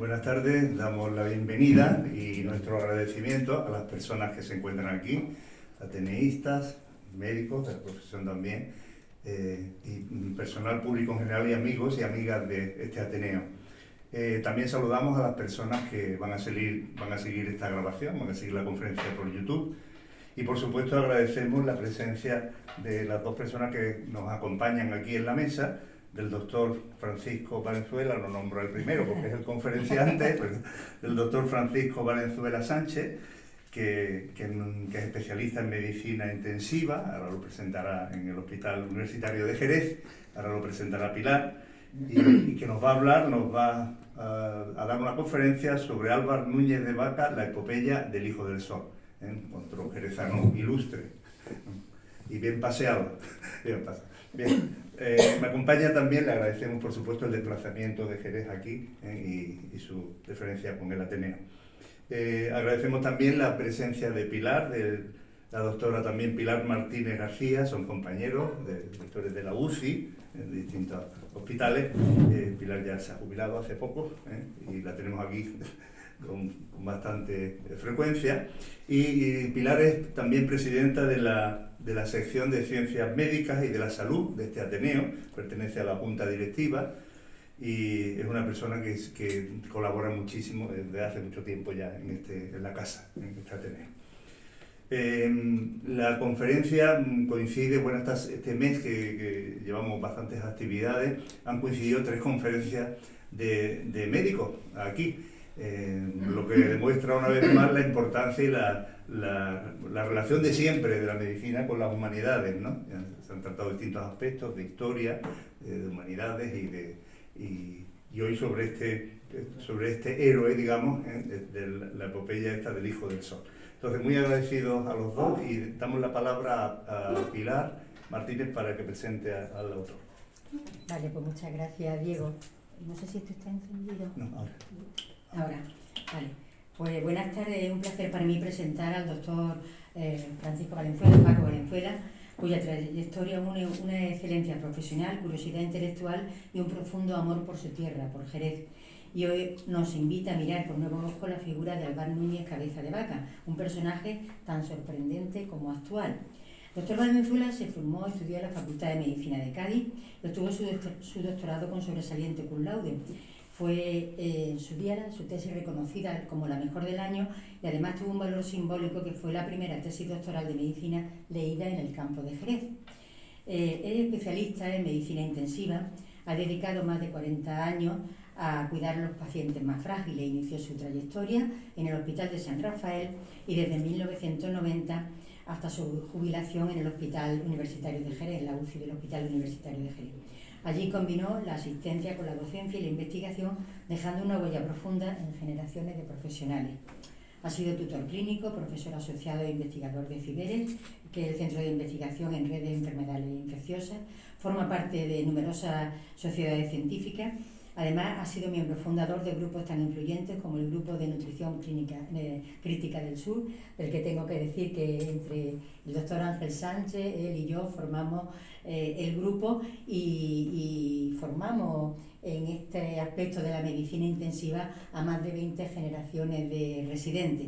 Buenas tardes, damos la bienvenida y nuestro agradecimiento a las personas que se encuentran aquí, ateneístas, médicos de la profesión también, y personal público en general y amigos y amigas de este Ateneo. También saludamos a las personas que van a seguir esta grabación, van a seguir la conferencia por YouTube. Y por supuesto agradecemos la presencia de las dos personas que nos acompañan aquí en la mesa, del doctor Francisco Valenzuela, lo nombro el primero porque es el conferenciante, del doctor Francisco Valenzuela Sánchez, que es especialista en medicina intensiva, ahora lo presentará en el Hospital Universitario de Jerez, ahora lo presentará Pilar, y que nos va a hablar, nos va a dar una conferencia sobre Álvar Núñez de Vaca, la epopeya del Hijo del Sol, otro jerezano ilustre y bien paseado. Bien, me acompaña también, le agradecemos por supuesto el desplazamiento de Jerez aquí y su deferencia con el Ateneo. Agradecemos también la presencia de Pilar, de la doctora también Pilar Martínez García, son compañeros, directores de la UCI, en distintos hospitales. Pilar ya se ha jubilado hace poco y la tenemos aquí con bastante frecuencia. Y Pilar es también presidenta de la sección de Ciencias Médicas y de la Salud de este Ateneo, pertenece a la Junta Directiva y es una persona que colabora muchísimo desde hace mucho tiempo ya en la casa, en este Ateneo. La conferencia coincide, este mes que llevamos bastantes actividades, han coincidido 3 conferencias de médicos aquí, lo que demuestra una vez más la importancia y la relación de siempre de la medicina con las humanidades, ¿no? Se han tratado distintos aspectos de historia, de humanidades y hoy sobre este héroe, digamos, de la epopeya esta del Hijo del Sol. Entonces, muy agradecidos a los dos y damos la palabra a Pilar Martínez para que presente al autor. Vale, pues muchas gracias, Diego. No sé si esto está encendido. No, ahora. Ahora, vale. Pues buenas tardes, es un placer para mí presentar al doctor Francisco Valenzuela, Paco Valenzuela, cuya trayectoria une una excelencia profesional, curiosidad intelectual y un profundo amor por su tierra, por Jerez. Y hoy nos invita a mirar con nuevos ojos la figura de Álvar Núñez Cabeza de Vaca, un personaje tan sorprendente como actual. El doctor Valenzuela se formó, estudió en la Facultad de Medicina de Cádiz y obtuvo su doctorado con sobresaliente cum laude. Fue en su día su tesis reconocida como la mejor del año y además tuvo un valor simbólico que fue la primera tesis doctoral de medicina leída en el campo de Jerez. Es especialista en medicina intensiva, ha dedicado más de 40 años a cuidar a los pacientes más frágiles. Inició su trayectoria en el Hospital de San Rafael y desde 1990 hasta su jubilación en el Hospital Universitario de Jerez, la UCI del Hospital Universitario de Jerez. Allí combinó la asistencia con la docencia y la investigación, dejando una huella profunda en generaciones de profesionales. Ha sido tutor clínico, profesor asociado e investigador de CIBERES, que es el Centro de Investigación en Redes de Enfermedades Infecciosas. Forma parte de numerosas sociedades científicas. Además, ha sido miembro fundador de grupos tan influyentes como el Grupo de Nutrición Crítica del Sur, del que tengo que decir que entre el doctor Ángel Sánchez, él y yo formamos el grupo y formamos en este aspecto de la medicina intensiva a más de 20 generaciones de residentes.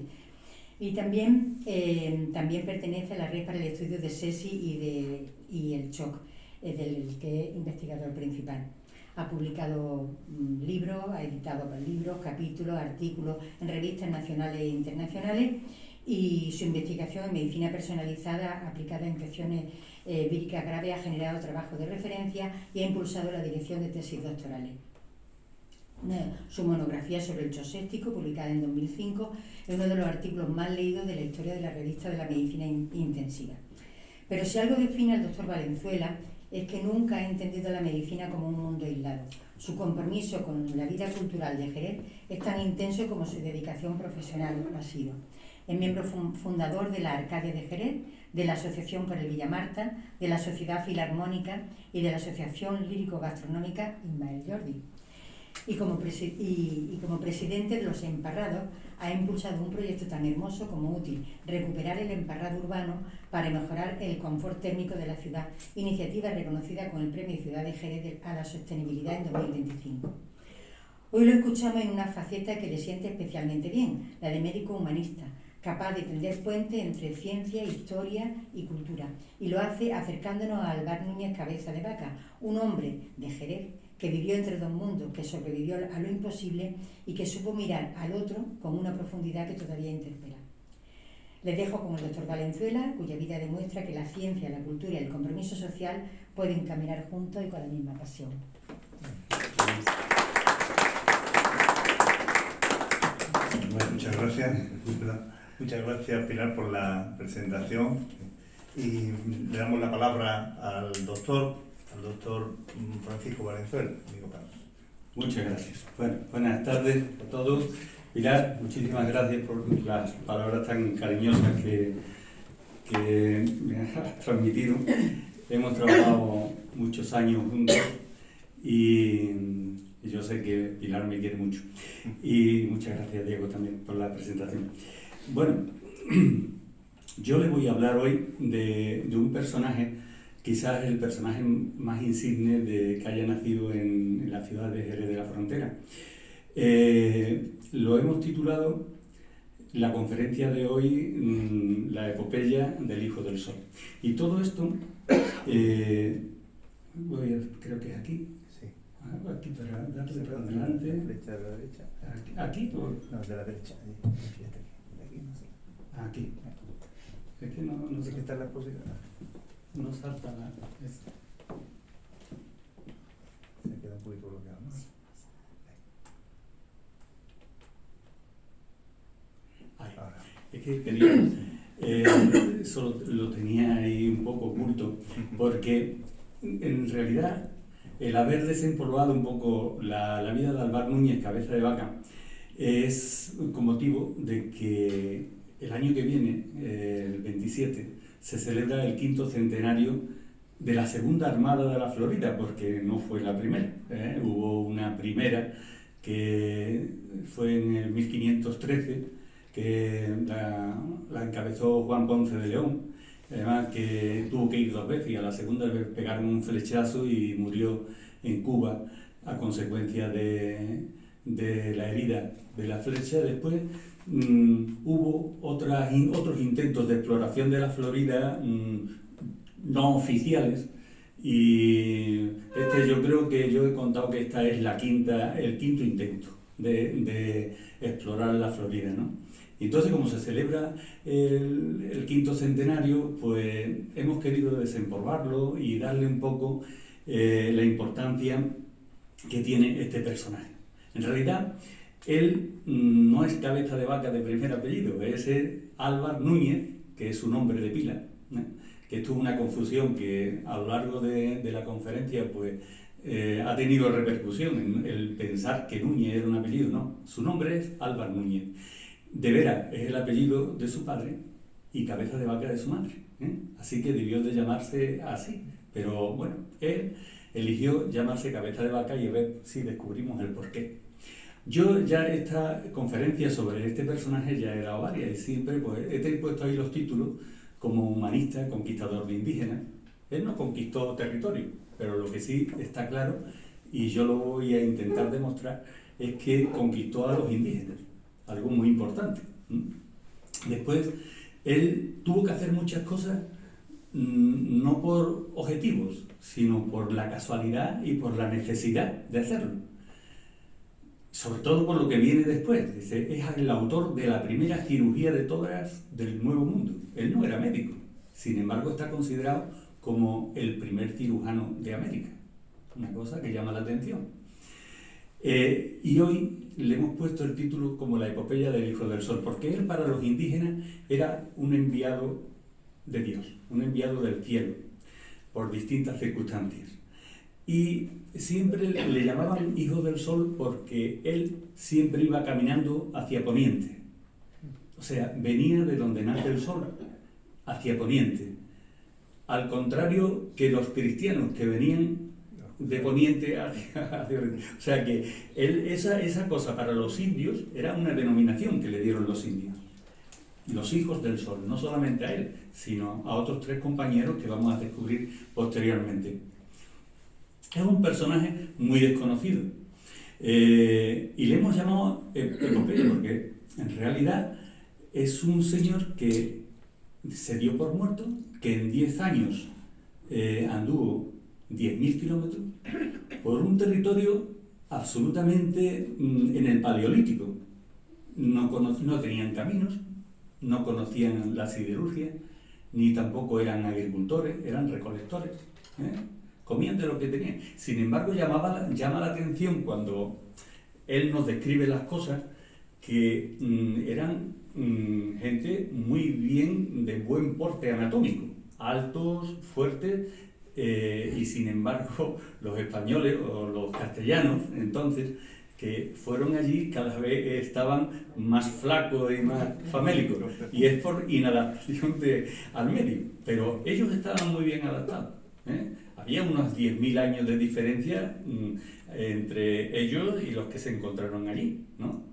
Y también pertenece a la Red para el Estudio de SESI y el CHOC, del que es investigador principal. Ha publicado libros, ha editado libros, capítulos, artículos en revistas nacionales e internacionales y su investigación en medicina personalizada aplicada a infecciones víricas graves ha generado trabajo de referencia y ha impulsado la dirección de tesis doctorales. Su monografía sobre el choc séptico, publicada en 2005, es uno de los artículos más leídos de la historia de la revista de la medicina intensiva. Pero si algo define al doctor Valenzuela es que nunca ha entendido la medicina como un mundo aislado. Su compromiso con la vida cultural de Jerez es tan intenso como su dedicación profesional ha sido. Es miembro fundador de la Arcadia de Jerez, de la Asociación por el Villamarta, de la Sociedad Filarmónica y de la Asociación Lírico-Gastronómica Ismael Jordi. Y como presidente de Los Emparrados ha impulsado un proyecto tan hermoso como útil, recuperar el emparrado urbano para mejorar el confort térmico de la ciudad, iniciativa reconocida con el Premio Ciudad de Jerez a la Sostenibilidad en 2025. Hoy lo escuchamos en una faceta que le siente especialmente bien, la de médico humanista, capaz de tender puentes entre ciencia, historia y cultura. Y lo hace acercándonos a Álvar Núñez Cabeza de Vaca, un hombre de Jerez que vivió entre dos mundos, que sobrevivió a lo imposible y que supo mirar al otro con una profundidad que todavía interpela. Les dejo con el doctor Valenzuela, cuya vida demuestra que la ciencia, la cultura y el compromiso social pueden caminar juntos y con la misma pasión. Bueno, muchas gracias. Muchas gracias, Pilar, por la presentación. Y le damos la palabra al doctor Francisco Valenzuela. Muchas gracias. Bueno, buenas tardes a todos. Pilar, muchísimas gracias por las palabras tan cariñosas que me has transmitido. Hemos trabajado muchos años juntos y yo sé que Pilar me quiere mucho. Y muchas gracias, Diego, también por la presentación. Bueno, yo le voy a hablar hoy de un personaje, quizás el personaje más insigne que haya nacido en la ciudad de Jerez de la Frontera. Lo hemos titulado la conferencia de hoy, la epopeya del Hijo del Sol. Y todo esto, creo que es aquí. Sí. Aquí para darle para adelante. ¿Flecha de la derecha? ¿Aquí? No, de la derecha. Fíjate, de aquí no sé. Aquí. Es que no sé qué está la posibilidad. No salta la... Se queda un poquito bloqueado, ¿no? Ahora. Es que quería... solo lo tenía ahí un poco oculto, porque en realidad el haber desempolvado un poco la vida de Álvar Núñez Cabeza de Vaca es con motivo de que el año que viene, el 27, se celebra el 5º centenario de la Segunda Armada de la Florida, porque no fue la primera. Hubo una primera que fue en el 1513, que la encabezó Juan Ponce de León, además que tuvo que ir 2 veces, y a la segunda vez pegaron un flechazo y murió en Cuba a consecuencia de la herida de la flecha. Después hubo otros intentos de exploración de la Florida no oficiales, y yo creo que yo he contado que esta es el quinto intento de explorar la Florida, ¿no? Entonces, como se celebra el 5º centenario, pues hemos querido desempolvarlo y darle un poco la importancia que tiene este personaje. En realidad, él no es Cabeza de Vaca de primer apellido, es Álvar Núñez, que es su nombre de pila, que esto es una confusión que a lo largo de la conferencia pues, ha tenido repercusión en el pensar que Núñez era un apellido. No, su nombre es Álvar Núñez. De Vera es el apellido de su padre y Cabeza de Vaca de su madre, así que debió de llamarse así, pero bueno, él eligió llamarse Cabeza de Vaca y a ver si descubrimos el porqué. Yo ya esta conferencia sobre este personaje ya he dado varias y siempre pues, he puesto ahí los títulos como humanista, conquistador de indígenas. Él no conquistó territorio, pero lo que sí está claro, y yo lo voy a intentar demostrar, es que conquistó a los indígenas, algo muy importante. Después, él tuvo que hacer muchas cosas no por objetivos, sino por la casualidad y por la necesidad de hacerlo. Sobre todo por lo que viene después. Dice, es el autor de la primera cirugía de todas del Nuevo Mundo. Él no era médico, sin embargo está considerado como el primer cirujano de América. Una cosa que llama la atención. Y hoy le hemos puesto el título como la epopeya del Hijo del Sol, porque él para los indígenas era un enviado de Dios, un enviado del cielo, por distintas circunstancias. Y siempre le llamaban Hijo del Sol porque él siempre iba caminando hacia poniente. O sea, venía de donde nace el sol, hacia poniente. Al contrario que los cristianos que venían de poniente hacia oriente. O sea que esa cosa para los indios era una denominación que le dieron los indios. Los hijos del sol, no solamente a él, sino a otros 3 compañeros que vamos a descubrir posteriormente. Es un personaje muy desconocido. Y le hemos llamado epopeya porque en realidad es un señor que se dio por muerto, que en 10 años anduvo 10.000 kilómetros por un territorio absolutamente en el Paleolítico. No tenían caminos, no conocían la siderurgia, ni tampoco eran agricultores, eran recolectores. Comían de lo que tenían. Sin embargo, llama la atención cuando él nos describe las cosas que eran gente muy bien, de buen porte anatómico, altos, fuertes, y sin embargo los españoles o los castellanos entonces que fueron allí cada vez estaban más flacos y más famélicos, y es por inadaptación al medio, pero ellos estaban muy bien adaptados. Había unos 10.000 años de diferencia entre ellos y los que se encontraron allí, ¿no?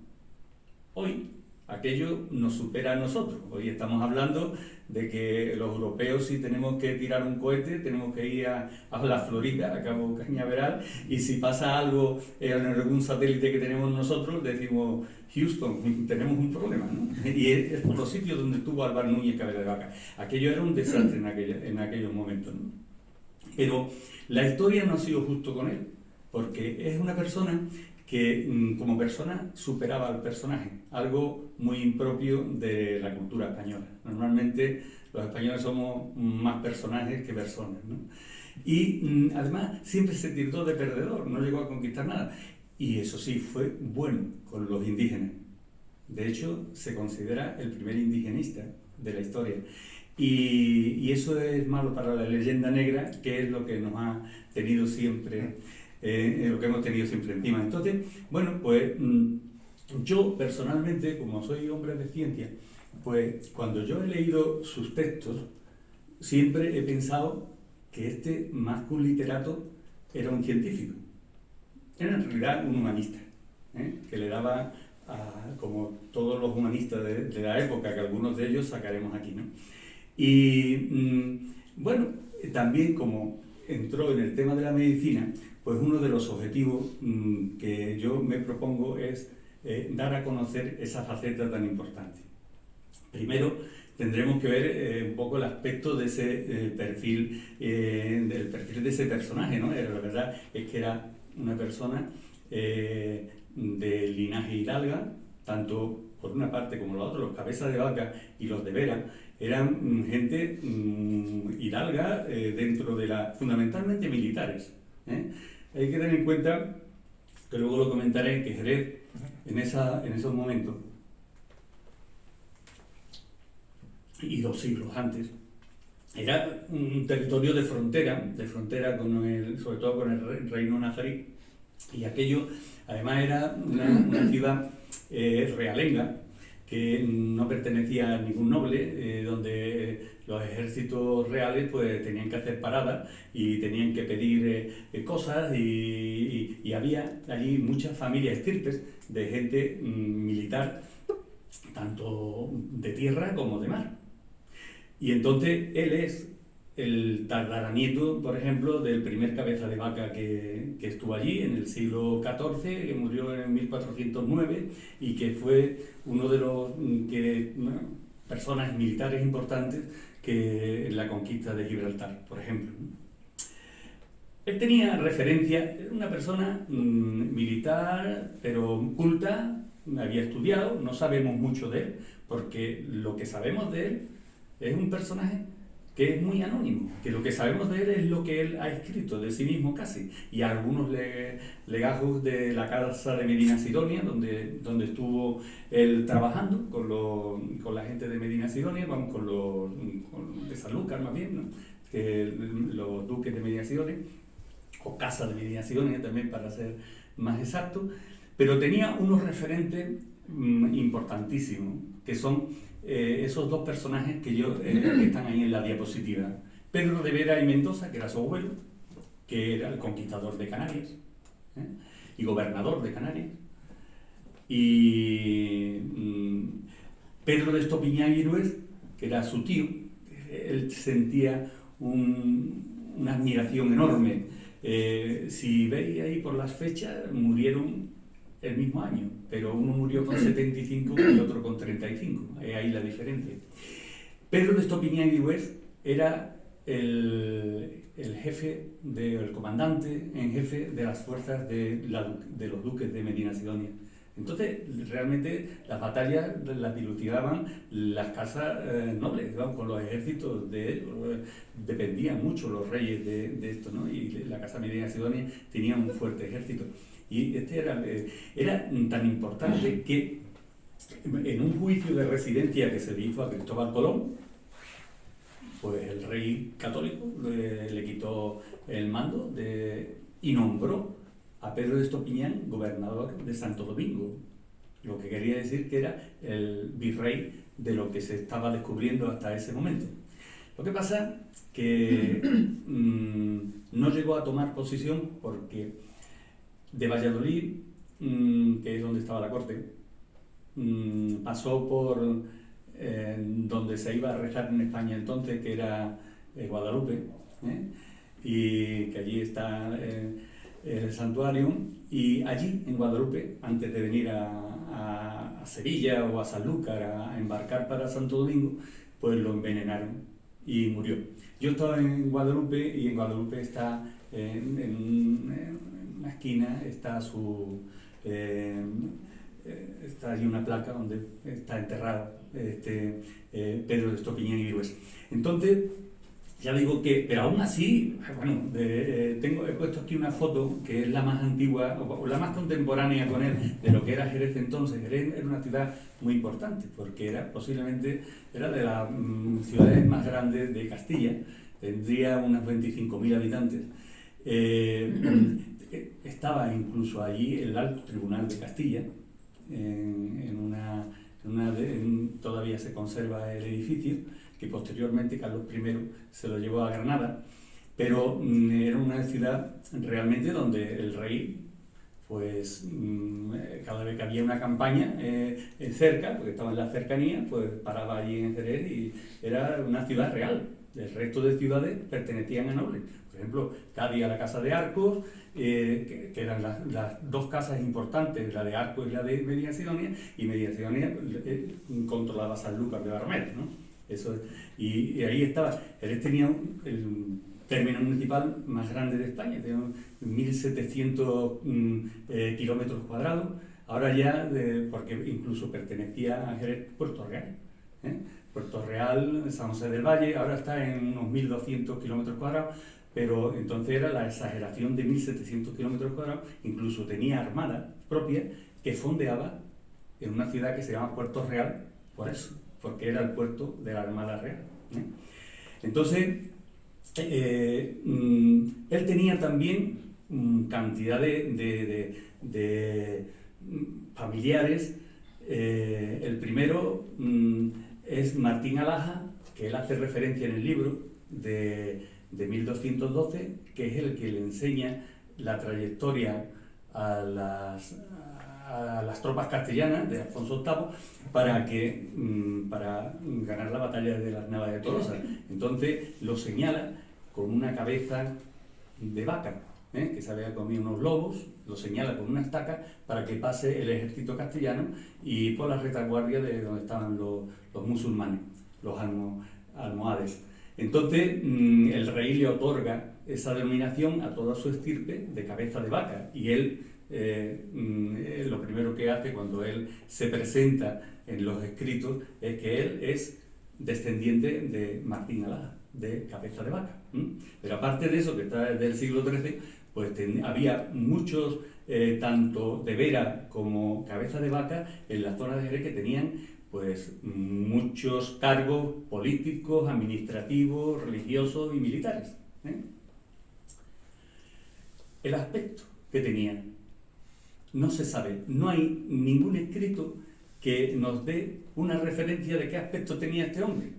Hoy aquello nos supera a nosotros. Hoy estamos hablando de que los europeos, si tenemos que tirar un cohete, tenemos que ir a la Florida, a Cabo Cañaveral, y si pasa algo en algún satélite que tenemos nosotros, decimos: Houston, tenemos un problema, ¿no? Y es por los sitios donde estuvo Álvaro Núñez Cabeza de Vaca. Aquello era un desastre en aquellos momentos, ¿no? Pero la historia no ha sido justo con él, porque es una persona que como persona superaba al personaje, algo muy impropio de la cultura española. Normalmente los españoles somos más personajes que personas, ¿no? Y además siempre se tildó de perdedor, no llegó a conquistar nada. Y eso sí, fue bueno con los indígenas. De hecho, se considera el primer indigenista de la historia. Y eso es malo para la leyenda negra, que es lo que nos ha tenido siempre, lo que hemos tenido siempre encima. Entonces, bueno, pues yo personalmente, como soy hombre de ciencia, pues cuando yo he leído sus textos, siempre he pensado que más que un literato, era un científico. Era en realidad un humanista, que le daba, como todos los humanistas de la época, que algunos de ellos sacaremos aquí, ¿no? Y bueno, también como entró en el tema de la medicina, pues uno de los objetivos que yo me propongo es dar a conocer esa faceta tan importante. Primero, tendremos que ver un poco el aspecto de ese perfil, del perfil de ese personaje, ¿no? La verdad es que era una persona de linaje hidalga, tanto por una parte como la otra. Los Cabezas de Vaca y los de Vera eran gente hidalga, dentro de fundamentalmente militares. Hay que tener en cuenta, que luego lo comentaré, que Jerez en esos momentos, y 2 siglos antes, era un territorio de frontera sobre todo con el reino nazarí, y aquello además era una ciudad realenga, que no pertenecía a ningún noble, donde los ejércitos reales pues tenían que hacer paradas y tenían que pedir cosas, y había allí muchas familias estirpes de gente militar, tanto de tierra como de mar. Y entonces él es el tataranieto, por ejemplo, del primer cabeza de vaca que estuvo allí en el siglo XIV, que murió en 1409, y que fue uno de los personas militares importantes que en la conquista de Gibraltar, por ejemplo. Él tenía referencia, era una persona militar, pero culta, había estudiado, no sabemos mucho de él, porque lo que sabemos de él es un personaje que es muy anónimo, que lo que sabemos de él es lo que él ha escrito de sí mismo casi, y algunos legajos de la casa de Medina Sidonia, donde estuvo él trabajando con la gente de Medina Sidonia, vamos, con de Sanlúcar más bien, ¿no? Los duques de Medina Sidonia, o casa de Medina Sidonia también, para ser más exacto, pero tenía unos referentes importantísimos, que son esos 2 personajes que están ahí en la diapositiva. Pedro de Vera y Mendoza, que era su abuelo, que era el conquistador de Canarias, y gobernador de Canarias, y Pedro de Estopiñán y Irués, que era su tío. Él sentía una admiración enorme. Si veis ahí por las fechas, murieron el mismo año, pero uno murió con 75 y otro con 35, ahí la diferencia. Pedro de Estopiñán y Virués era el jefe, el comandante en jefe de las fuerzas de los duques de Medina Sidonia. Entonces, realmente las batallas las dilucidaban las casas nobles, ¿no? Con los ejércitos dependían mucho los reyes de esto, ¿no? Y la casa Medina Sidonia tenía un fuerte ejército. Y este era tan importante que en un juicio de residencia que se le hizo a Cristóbal Colón, pues el rey católico le quitó el mando y nombró a Pedro de Estopiñán gobernador de Santo Domingo, lo que quería decir que era el virrey de lo que se estaba descubriendo hasta ese momento. Lo que pasa que no llegó a tomar posición porque de Valladolid, que es donde estaba la corte, pasó por donde se iba a rezar en España entonces, que era Guadalupe, y que allí está el santuario, y allí en Guadalupe, antes de venir a Sevilla o a Sanlúcar a embarcar para Santo Domingo, pues lo envenenaron y murió. Yo estaba en Guadalupe y en Guadalupe está en una esquina está está allí una placa donde está enterrado Pedro de Estopiñán y Virués. Entonces, ya digo que, pero aún así, bueno, he puesto aquí una foto que es la más antigua, o la más contemporánea con él, de lo que era Jerez entonces. Jerez era una ciudad muy importante, porque posiblemente era de las ciudades más grandes de Castilla, tendría unos 25.000 habitantes. Estaba incluso allí el Alto Tribunal de Castilla, todavía se conserva el edificio, que posteriormente Carlos I se lo llevó a Granada, pero era una ciudad realmente donde el rey, pues cada vez que había una campaña cerca, porque estaba en la cercanía, pues paraba allí en Jerez y era una ciudad real. El resto de ciudades pertenecían a nobles. Por ejemplo, Cádiz a la Casa de Arcos, que eran las dos casas importantes, la de Arcos y la de Medina Sidonia, y Medina Sidonia controlaba Sanlúcar de Barrameda, ¿no? Y ahí estaba. Jerez tenía el término municipal más grande de España, tenía 1.700 kilómetros cuadrados. Ahora ya, porque incluso pertenecía a Jerez Puerto Real. Puerto Real, San José del Valle, ahora está en unos 1.200 kilómetros cuadrados, pero entonces era la exageración de 1.700 kilómetros cuadrados. Incluso tenía armada propia que fondeaba en una ciudad que se llama Puerto Real, por eso, porque era el puerto de la Armada Real. Entonces, él tenía también cantidad de familiares. El primero es Martín Alhaja, que él hace referencia en el libro de 1212, que es el que le enseña la trayectoria a las tropas castellanas de Alfonso VIII para ganar la batalla de las Navas de Tolosa. Entonces lo señala con una cabeza de vaca, que se había comido unos lobos, lo señala con una estaca para que pase el ejército castellano y por la retaguardia de donde estaban los musulmanes, los almohades. Entonces el rey le otorga esa denominación a toda su estirpe de cabeza de vaca, y él lo primero que hace cuando él se presenta en los escritos es que él es descendiente de Martín Alhaja, de cabeza de vaca. Pero aparte de eso, que está desde el siglo XIII, pues había muchos, tanto de vera como cabeza de vaca, en la zona de Jerez, que tenían pues muchos cargos políticos, administrativos, religiosos y militares. El aspecto que tenían no se sabe, no hay ningún escrito que nos dé una referencia de qué aspecto tenía este hombre.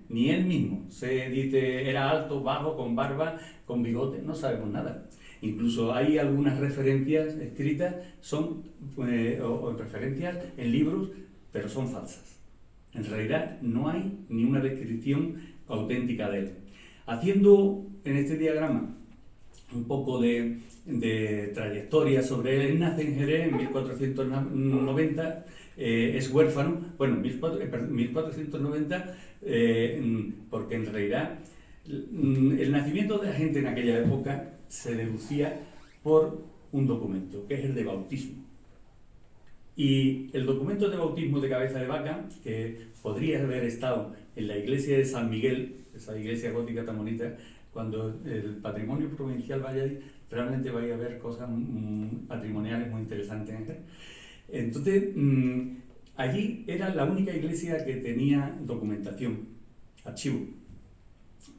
Ni él mismo. Se dice era alto, bajo, con barba, con bigote, no sabemos nada. Incluso hay algunas referencias escritas, o referencias en libros, pero son falsas. En realidad no hay ni una descripción auténtica de él. Haciendo en este diagrama un poco de trayectoria sobre él. Él nace en Jerez en 1490, es huérfano, bueno, 1490, porque en realidad el nacimiento de la gente en aquella época se deducía por un documento, que es el de bautismo. Y el documento de bautismo de cabeza de vaca, que podría haber estado en la iglesia de San Miguel, esa iglesia gótica tan bonita, cuando el patrimonio provincial vaya ahí, realmente vais a ver cosas patrimoniales muy interesantes. Entonces, allí era la única iglesia que tenía documentación, archivo.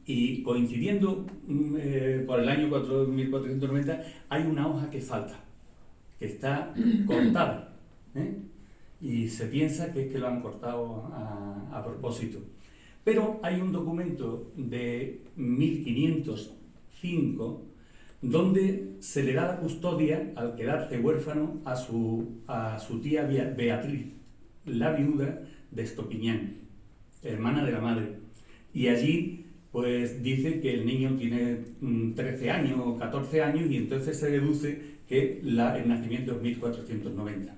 Y coincidiendo por el año 1490, hay una hoja que falta, que está cortada, y se piensa que es que lo han cortado a propósito. Pero hay un documento de 1505 donde se le da la custodia, al quedarse huérfano, a su tía Beatriz, la viuda de Estopiñán, hermana de la madre. Y allí pues dice que el niño tiene 13 años o 14 años y entonces se deduce que el nacimiento es 1490.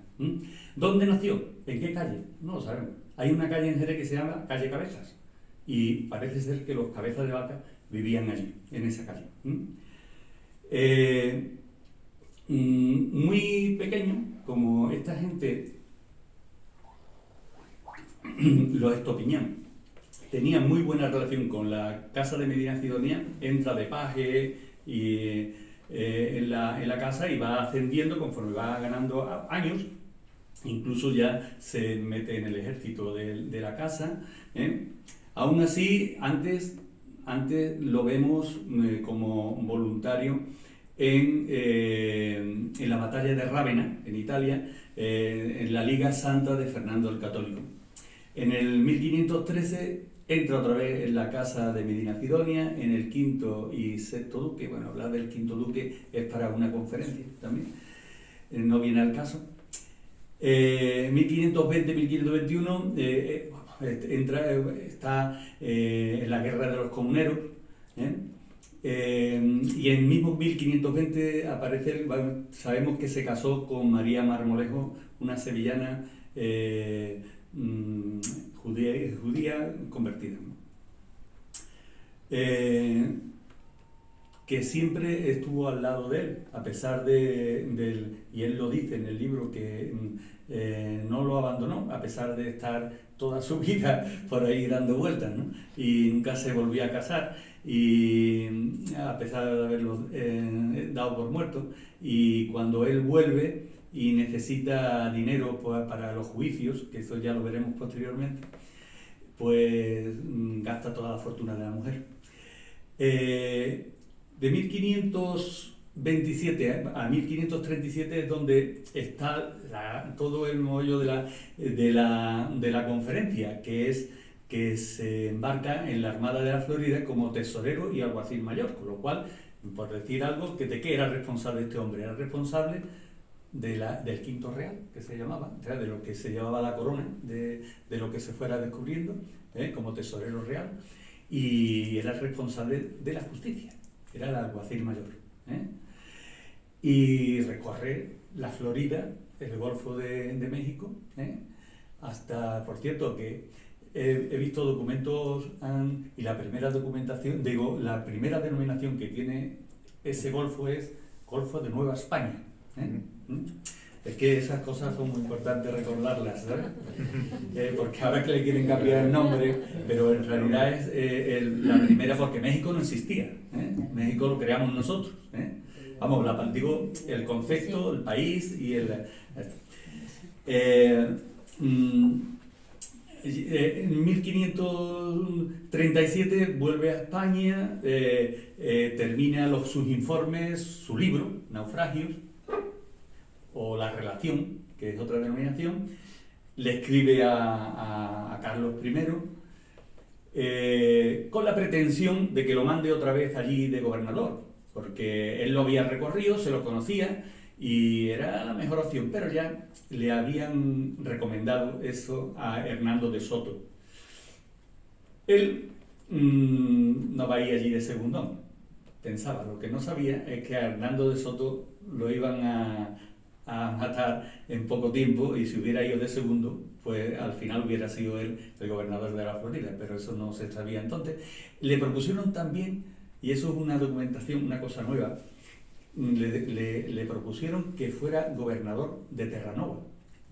¿Dónde nació? ¿En qué calle? No lo sabemos. Hay una calle en Jerez que se llama Calle Cabezas y parece ser que los cabezas de vaca vivían allí, en esa calle. Muy pequeño, como esta gente, los Estopiñán, tenían muy buena relación con la casa de Medina Sidonia, entra de paje y, en la casa y va ascendiendo conforme va ganando años. Incluso ya se mete en el ejército de la casa. Aún así, antes lo vemos como voluntario en la batalla de Rávena, en Italia, en la Liga Santa de Fernando el Católico. En el 1513 entra otra vez en la casa de Medina Sidonia, en el quinto y sexto duque. Bueno, hablar del quinto duque es para una conferencia también, no viene al caso. 1520-1521 está en la guerra de los comuneros, y en mismo 1520 aparece, sabemos que se casó con María Marmolejo, una sevillana judía convertida, que siempre estuvo al lado de él, a pesar y él lo dice en el libro, que no lo abandonó, a pesar de estar toda su vida por ahí dando vueltas, ¿no? Y nunca se volvió a casar, y a pesar de haberlo dado por muerto. Y cuando él vuelve y necesita dinero para los juicios, que eso ya lo veremos posteriormente, pues gasta toda la fortuna de la mujer. De 1527 a 1537 es donde está todo el mollo de la conferencia, que es que se embarca en la Armada de la Florida como tesorero y alguacil mayor, con lo cual, por decir algo, ¿de qué era responsable este hombre? Era responsable del quinto real, que se llamaba, o sea, de lo que se llevaba la corona, de lo que se fuera descubriendo, como tesorero real, y era responsable de la justicia, era el alguacil mayor. Y recorre la Florida, el Golfo de México, hasta, por cierto, que he visto documentos, y la primera documentación, la primera denominación que tiene ese golfo es Golfo de Nueva España. Es que esas cosas son muy importantes recordarlas, ¿sabes? Porque ahora que le quieren cambiar el nombre, pero en realidad es la primera, porque México no existía, México lo creamos nosotros, Vamos, digo, el concepto, el país y en 1537 vuelve a España, termina sus informes, su libro, Naufragios, o La Relación, que es otra denominación, le escribe a Carlos I, con la pretensión de que lo mande otra vez allí de gobernador, porque él lo había recorrido, se lo conocía y era la mejor opción, pero ya le habían recomendado eso a Hernando de Soto. Él no va a ir allí de segundón, pensaba. Lo que no sabía es que a Hernando de Soto lo iban a matar en poco tiempo, y si hubiera ido de segundo, pues al final hubiera sido él el gobernador de la Florida, pero eso no se sabía entonces. Le propusieron también, y eso es una documentación, una cosa nueva, le propusieron que fuera gobernador de Terranova,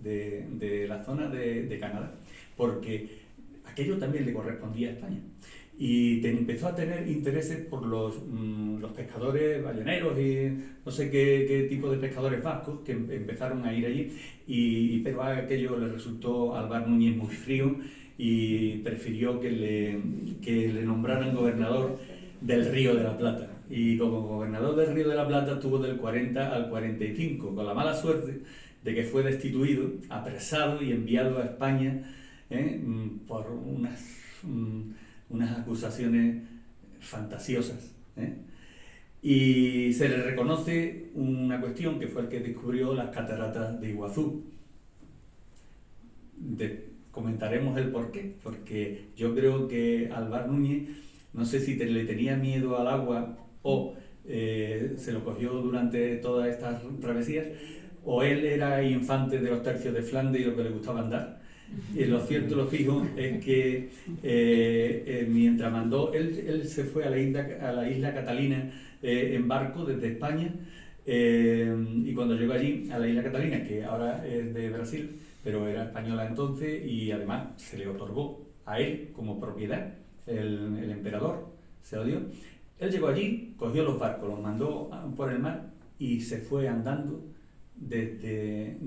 de la zona de Canadá, porque aquello también le correspondía a España. Y empezó a tener intereses por los pescadores balleneros y no sé qué tipo de pescadores vascos que empezaron a ir allí, pero a aquello le resultó a Alvar Núñez muy frío y prefirió que le nombraran gobernador del Río de la Plata. Y como gobernador del Río de la Plata estuvo del 40 al 45, con la mala suerte de que fue destituido, apresado y enviado a España por unas acusaciones fantasiosas. Y se le reconoce una cuestión, que fue el que descubrió las cataratas de Iguazú. Comentaremos el porqué, porque yo creo que Alvar Núñez, no sé si le tenía miedo al agua o se lo cogió durante todas estas travesías, o él era infante de los tercios de Flandes y lo que le gustaba andar. Y lo cierto, lo fijo, es que mientras mandó, él se fue a la isla Catalina en barco desde España, y cuando llegó allí, a la isla Catalina, que ahora es de Brasil, pero era española entonces, y además se le otorgó a él como propiedad, el emperador se lo dio. Él llegó allí, cogió los barcos, los mandó por el mar y se fue andando desde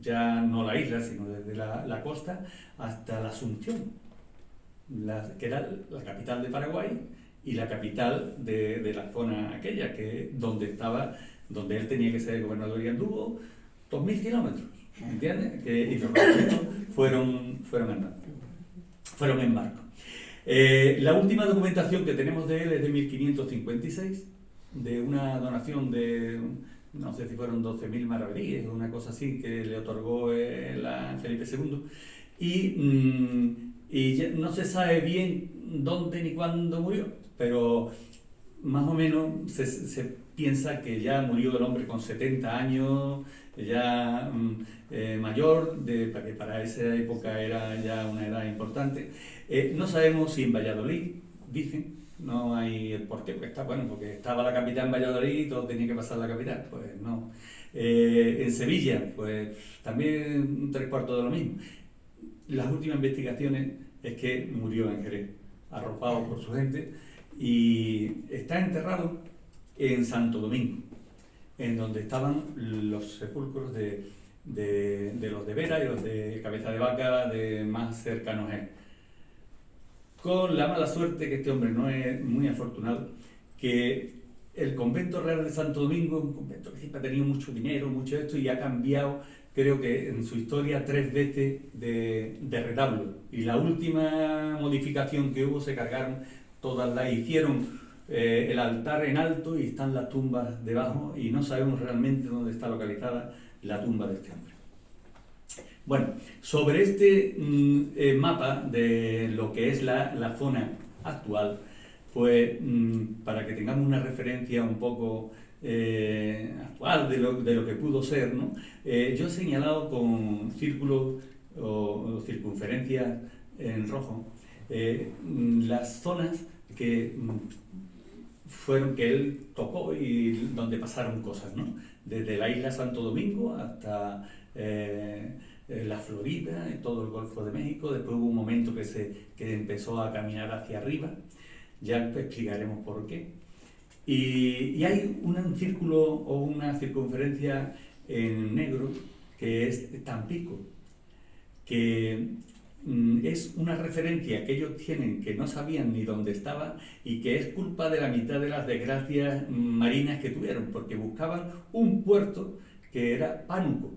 ya no la isla, sino desde la costa hasta la Asunción, que era la capital de Paraguay y la capital de la zona aquella, donde él tenía que ser el gobernador, y anduvo 2000 kilómetros, ¿entiendes? Y los resto fueron andando, fueron en barco. La última documentación que tenemos de él es de 1556, de una donación de, no sé si fueron 12.000 maravedíes o una cosa así, que le otorgó Felipe II, y ya no se sabe bien dónde ni cuándo murió, pero más o menos se piensa que ya murió el hombre con 70 años, ya mayor, que para esa época era ya una edad importante. No sabemos si en Valladolid, dicen, no hay el porqué, porque estaba la capital en Valladolid y todo tenía que pasar a la capital, pues no. En Sevilla, pues también 3/4 de lo mismo. Las últimas investigaciones es que murió en Jerez, arropado por su gente, y está enterrado en Santo Domingo, en donde estaban los sepulcros de los de Vera y los de Cabeza de Vaca, de más cercanos a él. Con la mala suerte, que este hombre no es muy afortunado, que el convento real de Santo Domingo es un convento que siempre ha tenido mucho dinero, mucho esto, y ha cambiado, creo que en su historia, 3 veces de retablo. Y la última modificación que hubo, se cargaron todas, las hicieron el altar en alto y están las tumbas debajo, y no sabemos realmente dónde está localizada la tumba de este hombre. Bueno, sobre este mapa de lo que es la zona actual, pues para que tengamos una referencia un poco actual de lo que pudo ser, ¿no? Yo he señalado con círculos o circunferencias en rojo las zonas que él tocó y donde pasaron cosas, ¿no? Desde la isla Santo Domingo hasta la Florida, todo el Golfo de México. Después hubo un momento que empezó a caminar hacia arriba, ya explicaremos por qué. Y hay un círculo o una circunferencia en negro que es Tampico, que es una referencia que ellos tienen, que no sabían ni dónde estaba, y que es culpa de la mitad de las desgracias marinas que tuvieron, porque buscaban un puerto que era Pánuco,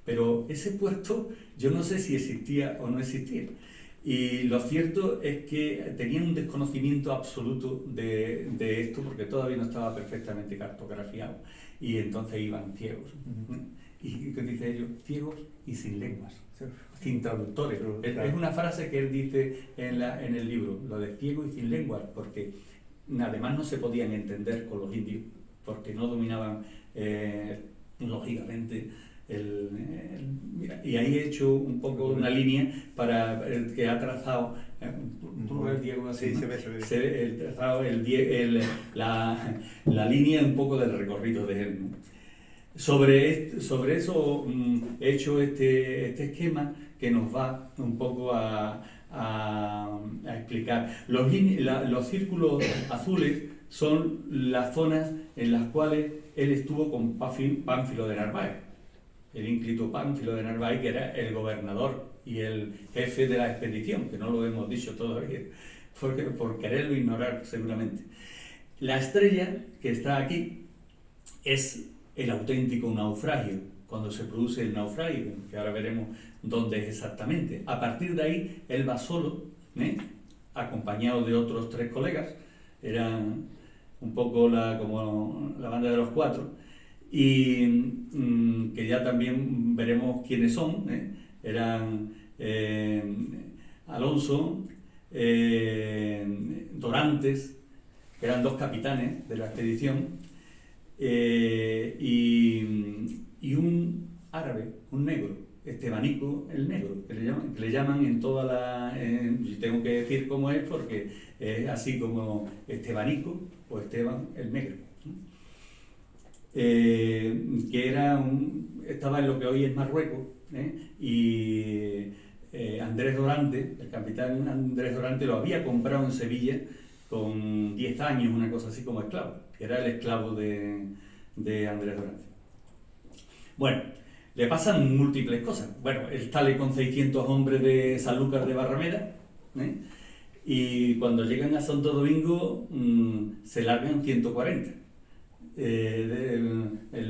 pero ese puerto yo no sé si existía o no existía. Y lo cierto es que tenían un desconocimiento absoluto de esto, porque todavía no estaba perfectamente cartografiado, y entonces iban ciegos. ¿Y qué dice ellos? Ciegos y sin lenguas, sin traductores. Es una frase que él dice en el libro, lo de ciego y sin lenguas, porque además no se podían entender con los indios, porque no dominaban lógicamente mira, y ahí he hecho un poco una línea para el que ha trazado, tú ves, Diego, así, Sí, ¿no? se ve. Se ve el trazado, la línea un poco del recorrido de él, ¿no? Sobre eso he hecho este esquema que nos va un poco a explicar. Los círculos azules son las zonas en las cuales él estuvo con Pánfilo de Narváez, el ínclito Pánfilo de Narváez, que era el gobernador y el jefe de la expedición, que no lo hemos dicho todavía, por quererlo ignorar seguramente. La estrella que está aquí es el auténtico naufragio, cuando se produce el naufragio, que ahora veremos dónde es exactamente. A partir de ahí, él va solo, acompañado de otros 3 colegas, eran un poco como la banda de los 4, y que ya también veremos quiénes son, eran Alonso, Dorantes, que eran 2 capitanes de la expedición, y un árabe, un negro, Estebanico el Negro, que le llaman en toda la... tengo que decir cómo es porque es así como Estebanico o Esteban el Negro, que estaba en lo que hoy es Marruecos, y Andrés Dorante, el capitán Andrés Dorante, lo había comprado en Sevilla con 10 años, una cosa así como esclavo, que era el esclavo de Andrés Dorante. Bueno, le pasan múltiples cosas. Bueno, él sale con 600 hombres de Sanlúcar de Barrameda, y cuando llegan a Santo Domingo se largan 140.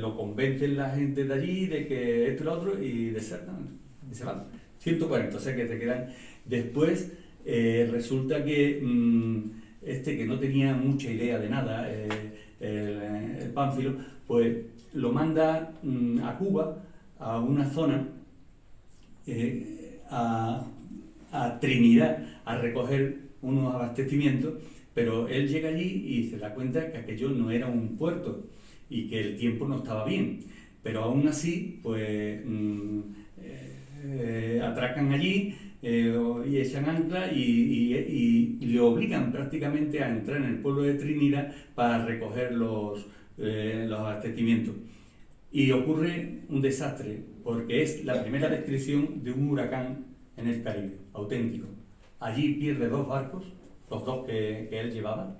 Lo convencen la gente de allí de que esto y lo otro y desertan y se van. 140, o sea que te quedan. Después resulta que que no tenía mucha idea de nada, el Pánfilo, pues lo manda a Cuba, a una zona, a Trinidad, a recoger unos abastecimientos, pero él llega allí y se da cuenta que aquello no era un puerto y que el tiempo no estaba bien, pero aún así, pues atracan allí y echan ancla y le obligan prácticamente a entrar en el pueblo de Trinidad para recoger los abastecimientos. Y ocurre un desastre, porque es la primera descripción de un huracán en el Caribe, auténtico. Allí pierde 2 barcos, los 2 que él llevaba,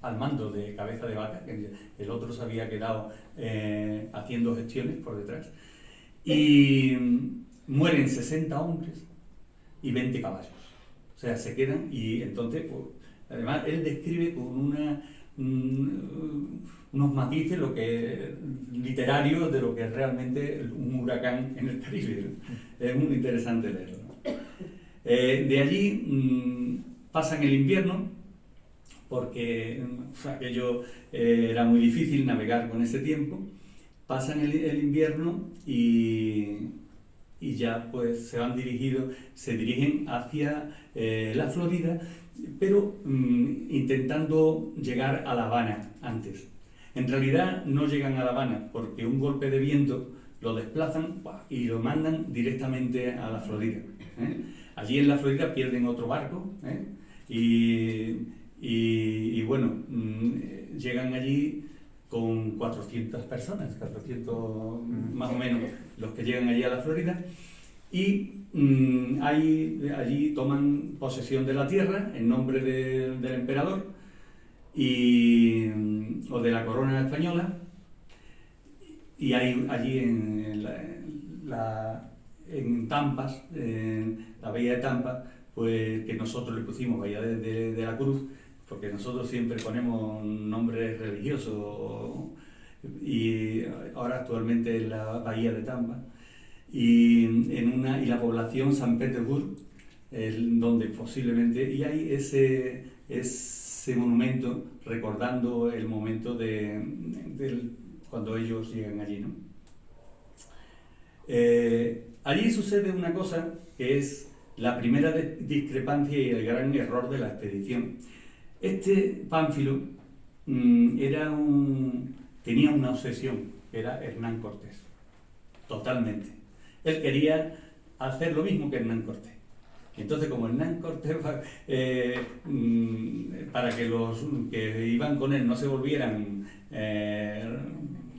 al mando de Cabeza de Vaca, que el otro se había quedado haciendo gestiones por detrás, y mueren 60 hombres y 20 caballos. O sea, se quedan, y entonces, pues, además, él describe con unos matices literarios de lo que es realmente un huracán en el Caribe, ¿no? Es muy interesante leerlo, ¿no? De allí pasan el invierno, porque aquello era muy difícil navegar con ese tiempo. Pasan el invierno y ya pues se dirigen hacia la Florida, pero intentando llegar a La Habana antes. En realidad no llegan a La Habana porque un golpe de viento lo desplazan y lo mandan directamente a la Florida. Allí en la Florida pierden otro barco, y bueno, llegan allí con 400 personas, 400 más o menos los que llegan allí a la Florida, y allí toman posesión de la tierra en nombre del emperador o de la corona española, y hay allí en Tampas, en la bahía de Tampa, pues que nosotros le pusimos Bahía de la Cruz, porque nosotros siempre ponemos nombres religiosos, y ahora actualmente es la Bahía de Tampa, y la población San Petersburg, donde posiblemente, y hay ese monumento recordando el momento cuando ellos llegan allí, ¿no? Allí sucede una cosa que es la primera discrepancia y el gran error de la expedición. Este Pánfilo tenía una obsesión, que era Hernán Cortés, totalmente. Él quería hacer lo mismo que Hernán Cortés. Entonces, como Hernán Cortés, para que los que iban con él no se volvieran,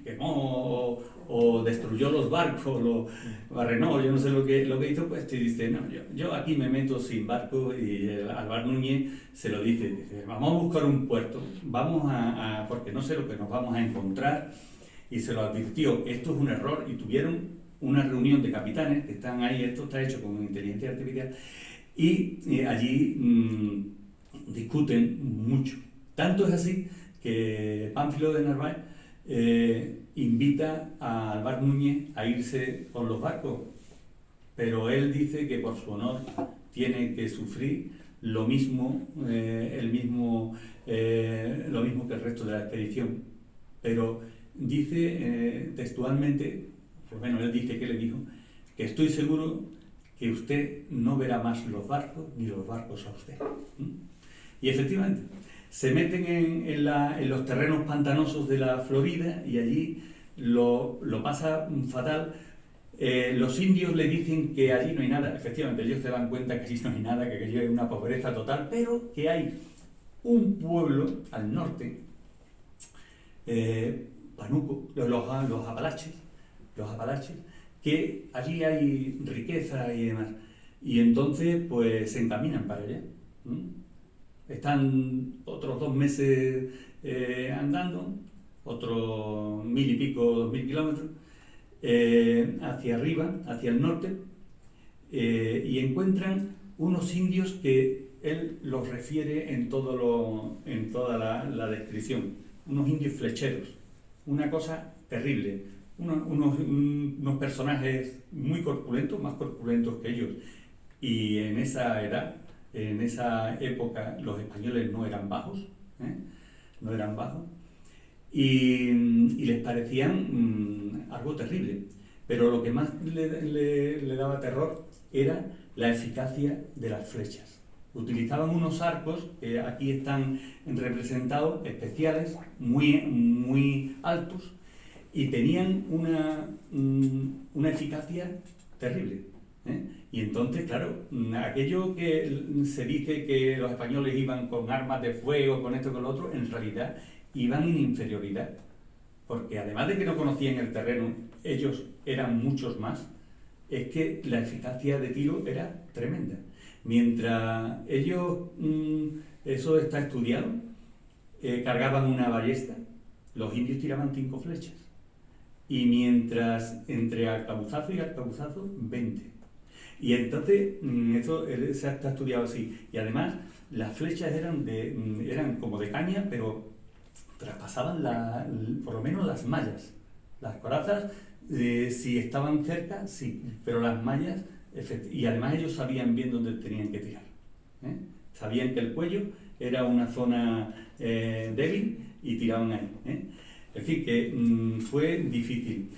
quemó o destruyó los barcos, lo barrenó, yo no sé lo que hizo, pues te dice, no, yo aquí me meto sin barco, y Álvar Núñez se lo dice, vamos a buscar un puerto, porque no sé lo que nos vamos a encontrar, y se lo advirtió, esto es un error, y tuvieron una reunión de capitanes que están ahí, esto está hecho con inteligencia artificial, y allí discuten mucho. Tanto es así que Pánfilo de Narváez invita a Álvar Núñez a irse con los barcos, pero él dice que por su honor tiene que sufrir lo mismo, lo mismo que el resto de la expedición. Pero dice textualmente, pues bueno, él dice que le dijo, que estoy seguro que usted no verá más los barcos ni los barcos a usted. Y efectivamente, se meten en los terrenos pantanosos de la Florida y allí lo pasa fatal. Los indios le dicen que allí no hay nada. Efectivamente, ellos se dan cuenta que allí no hay nada, que allí hay una pobreza total, pero que hay un pueblo al norte, Panuco, los Apalaches, que allí hay riqueza y demás. Y entonces, pues, se encaminan para allá. Están otros 2 meses andando, otros 1000 y pico, 2000 kilómetros, hacia arriba, hacia el norte, y encuentran unos indios que él los refiere en toda la descripción, unos indios flecheros, una cosa terrible, unos personajes muy corpulentos, más corpulentos que ellos, y en esa edad, en esa época, los españoles no eran bajos, y les parecían algo terrible. Pero lo que más le daba terror era la eficacia de las flechas. Utilizaban unos arcos, que aquí están representados, especiales, muy altos, y tenían una eficacia terrible. Y entonces, claro, aquello que se dice que los españoles iban con armas de fuego, con esto, con lo otro, en realidad iban en inferioridad, porque además de que no conocían el terreno, ellos eran muchos más, es que la eficacia de tiro era tremenda. Mientras ellos, eso está estudiado, cargaban una ballesta, los indios tiraban 5 flechas, y mientras entre arcabuzazo y arcabuzazo, 20. Y entonces, eso se ha estudiado así. Y además, las flechas eran como de caña, pero traspasaban por lo menos las mallas. Las corazas, si estaban cerca, sí, pero las mallas, y además ellos sabían bien dónde tenían que tirar. Sabían que el cuello era una zona débil y tiraban ahí. Es decir, que fue difícil.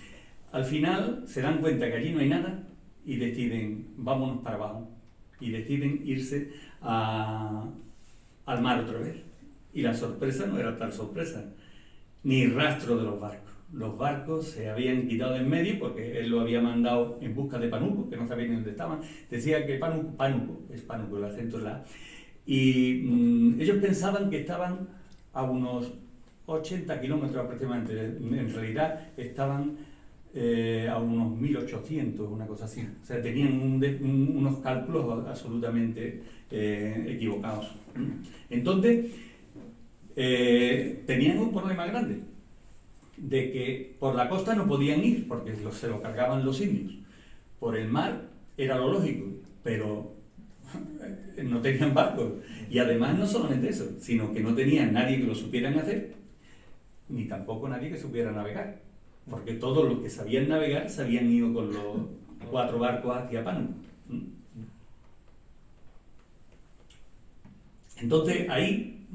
Al final se dan cuenta que allí no hay nada y deciden, vámonos para abajo. Y deciden irse al mar otra vez. Y la sorpresa no era tal sorpresa, ni rastro de los barcos. Los barcos se habían quitado de en medio porque él lo había mandado en busca de Panuco, que no sabía ni dónde estaban. Decía que Pánuco, es Pánuco, el acento es la A. Y ellos pensaban que estaban a unos 80 kilómetros aproximadamente. En realidad estaban a unos 1800, una cosa así. O sea, tenían unos cálculos absolutamente equivocados. Entonces, tenían un problema grande, de que por la costa no podían ir, porque se lo cargaban los indios. Por el mar era lo lógico, pero no tenían barcos. Y además no solamente eso, sino que no tenían nadie que lo supieran hacer, ni tampoco nadie que supiera navegar, porque todos los que sabían navegar se habían ido con los 4 barcos hacia Pánuco. Entonces ahí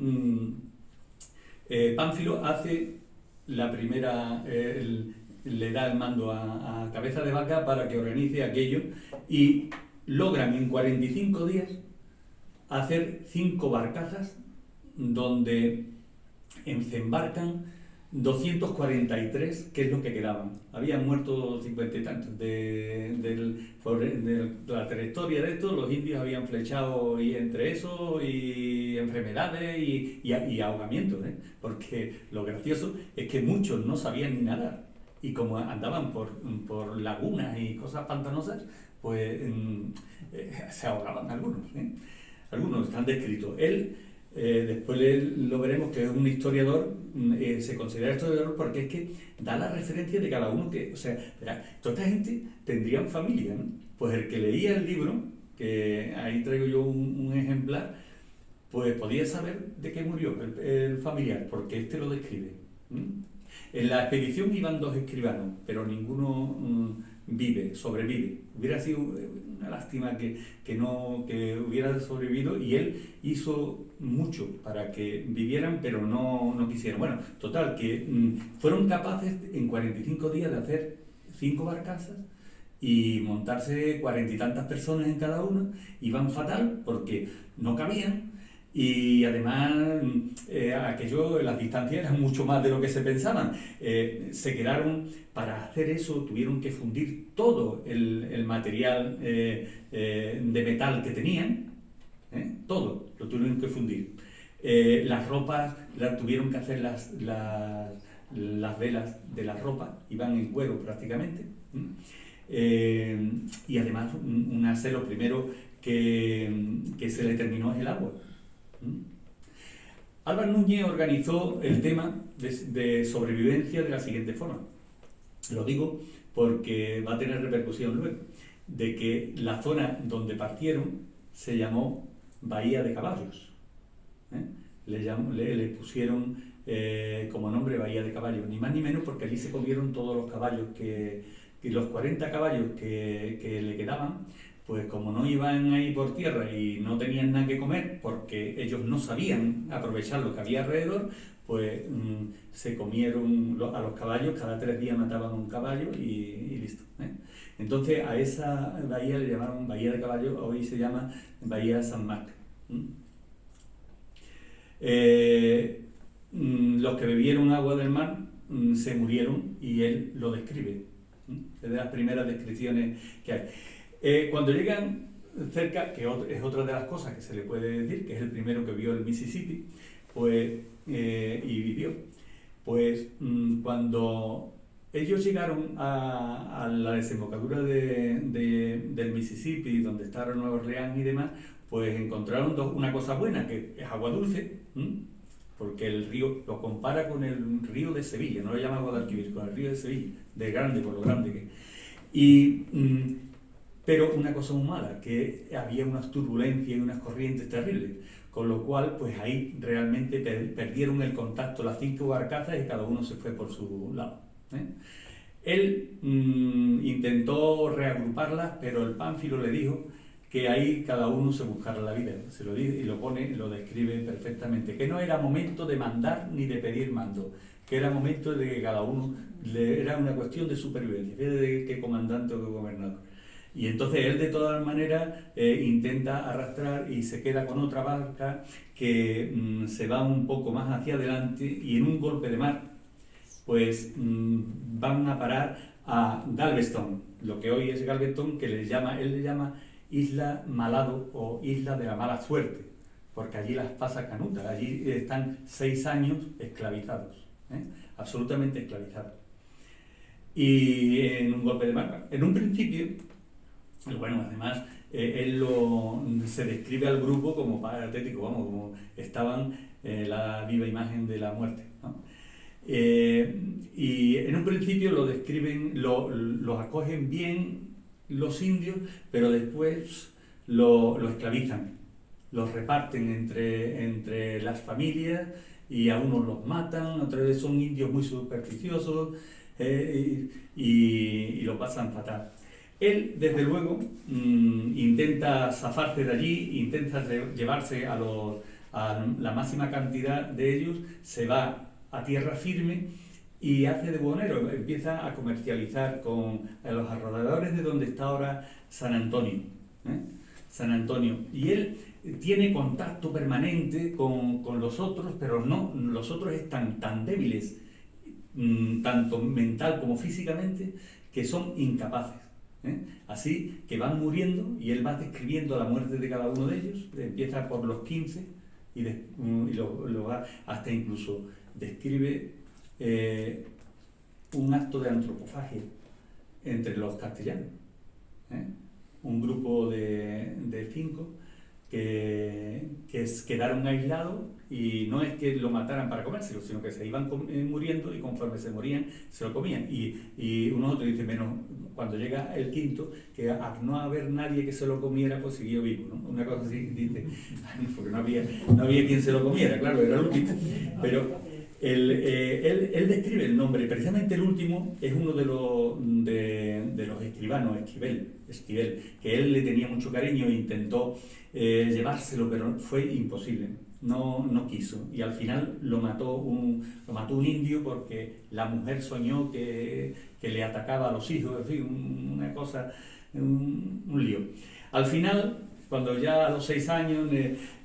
Pánfilo hace la primera, le da el mando a Cabeza de Vaca para que organice aquello, y logran en 45 días hacer 5 barcazas donde se embarcan 243, que es lo que quedaban. Habían muerto 50 y tantos. De la trayectoria de esto, los indios habían flechado y entre eso y enfermedades y ahogamientos, ¿eh? Porque lo gracioso es que muchos no sabían ni nadar. Y como andaban por lagunas y cosas pantanosas, pues se ahogaban algunos, ¿eh? Algunos están descritos. Él, después lo veremos, que es un historiador, se considera historiador porque es que da la referencia de cada uno que, o sea, verá, toda esta gente tendrían familia, ¿no? Pues el que leía el libro, que ahí traigo yo un ejemplar, pues podía saber de qué murió el familiar, porque este lo describe. En la expedición iban 2 escribanos, pero ninguno sobrevive. Hubiera sido una lástima que hubiera sobrevivido, y él hizo mucho para que vivieran, pero no quisieron. Bueno, total, que fueron capaces en 45 días de hacer 5 barcazas y montarse 40 y tantas personas en cada una. Iban fatal porque no cabían. Y además las distancias eran mucho más de lo que se pensaban. Se quedaron, para hacer eso tuvieron que fundir todo el material de metal que tenían, todo lo tuvieron que fundir. Las ropas tuvieron que hacer las velas de las ropas, iban en cuero prácticamente. Y además un acero primero que se le terminó es el agua. Álvar Núñez organizó el tema de sobrevivencia de la siguiente forma. Lo digo porque va a tener repercusión luego, de que la zona donde partieron se llamó Bahía de Caballos. Le pusieron como nombre Bahía de Caballos, ni más ni menos porque allí se comieron todos los caballos, y los 40 caballos que le quedaban, pues como no iban ahí por tierra y no tenían nada que comer, porque ellos no sabían aprovechar lo que había alrededor, pues se comieron a los caballos. Cada 3 días mataban un caballo y listo, ¿eh? Entonces a esa bahía le llamaron Bahía de Caballos, hoy se llama Bahía San Marc. Los que bebieron agua del mar se murieron, y él lo describe. Es de las primeras descripciones que hay. Cuando llegan cerca, que es otra de las cosas que se le puede decir, que es el primero que vio el Mississippi, pues, y vivió, pues cuando ellos llegaron a la desembocadura del Mississippi, donde está Nueva Orleans y demás, pues encontraron una cosa buena, que es agua dulce, porque el río lo compara con el río de Sevilla, no lo llama Guadalquivir, con el río de Sevilla, de grande, por lo grande que es. Pero una cosa muy mala, que había unas turbulencias y unas corrientes terribles, con lo cual pues ahí realmente perdieron el contacto las 5 barcazas y cada uno se fue por su lado, ¿eh? Él intentó reagruparlas, pero el Pánfilo le dijo que ahí cada uno se buscara la vida. Se lo dice y lo describe perfectamente, que no era momento de mandar ni de pedir mando, que era momento de que cada uno, era una cuestión de supervivencia, de qué comandante o qué gobernador. Y entonces él de todas maneras intenta arrastrar y se queda con otra barca que se va un poco más hacia adelante, y en un golpe de mar pues van a parar a Galveston, lo que hoy es Galveston, que él le llama Isla Malado o Isla de la Mala Suerte, porque allí las pasa canutas, allí están 6 años esclavizados, absolutamente esclavizados. Y en un golpe de mar, en un principio, bueno, además él se describe al grupo como patético, vamos, como estaban la viva imagen de la muerte, ¿no? Y en un principio lo describen, los acogen bien los indios, pero después lo esclavizan, los reparten entre las familias, y a unos los matan, otras veces son indios muy supersticiosos, y lo pasan fatal. Él, desde luego, intenta zafarse de allí, intenta llevarse a la máxima cantidad de ellos, se va a tierra firme y hace de buhonero, empieza a comercializar con los alrededores de donde está ahora San Antonio. San Antonio. Y él tiene contacto permanente con los otros, pero no, los otros están tan débiles, tanto mental como físicamente, que son incapaces. Así que van muriendo y él va describiendo la muerte de cada uno de ellos, empieza por los 15 y lo va hasta incluso describe un acto de antropofagia entre los castellanos. Un grupo de 5 que quedaron aislados, y no es que lo mataran para comérselo, sino que se iban muriendo, y conforme se morían se lo comían. Y uno otro dice, menos cuando llega el quinto, que al no haber nadie que se lo comiera, pues siguió vivo, ¿no? Una cosa así, dice, porque no había quien se lo comiera, claro, era el último. Pero él describe el nombre, precisamente el último es uno de los escribanos, Esquivel, que él le tenía mucho cariño e intentó llevárselo, pero fue imposible, no quiso, y al final lo mató un indio, porque la mujer soñó que le atacaba a los hijos, en fin, una cosa, un lío. Al final, cuando ya a los 6 años,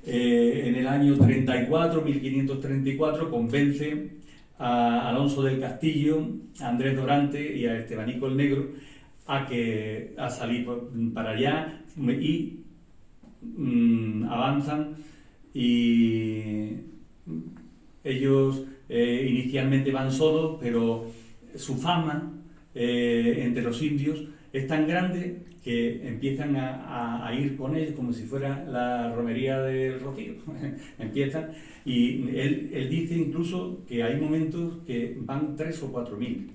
en el año 1534, convence a Alonso del Castillo, a Andrés Dorante y a Estebanico el Negro a salir para allá, y avanzan, y ellos inicialmente van solos, pero su fama entre los indios es tan grande que empiezan a ir con ellos como si fuera la romería del Rocío. Empiezan, y él dice incluso que hay momentos que van 3 o 4 mil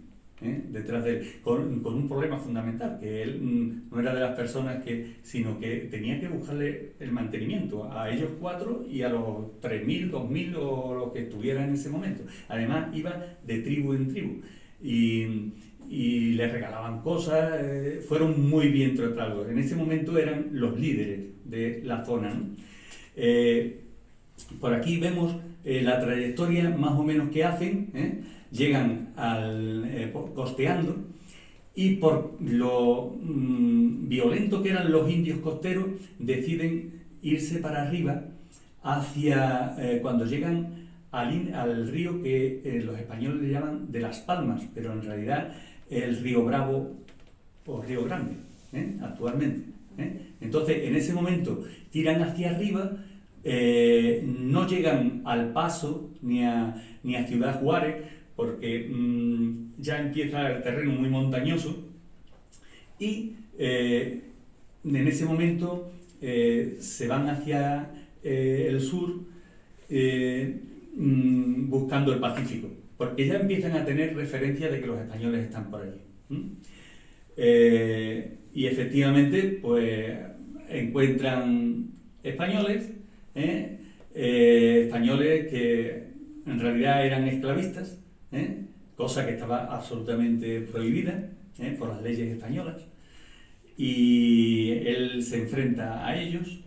detrás de él, con un problema fundamental, que él no era de las personas sino que tenía que buscarle el mantenimiento a ellos 4 y a los 3.000, 2.000 o los que estuvieran en ese momento. Además iba de tribu en tribu, y les regalaban cosas, fueron muy bien tratados. En ese momento eran los líderes de la zona, ¿no? Por aquí vemos la trayectoria más o menos que hacen. Llegan costeando, y por lo violento que eran los indios costeros, deciden irse para arriba hacia cuando llegan al río que los españoles le llaman de las Palmas, pero en realidad el río Bravo o Río Grande, actualmente. Entonces, en ese momento tiran hacia arriba, no llegan al Paso ni a Ciudad Juárez, porque ya empieza el terreno muy montañoso, y en ese momento se van hacia el sur buscando el Pacífico, porque ya empiezan a tener referencia de que los españoles están por allí. Y efectivamente, pues encuentran españoles, españoles que en realidad eran esclavistas, cosa que estaba absolutamente prohibida por las leyes españolas, y él se enfrenta a ellos,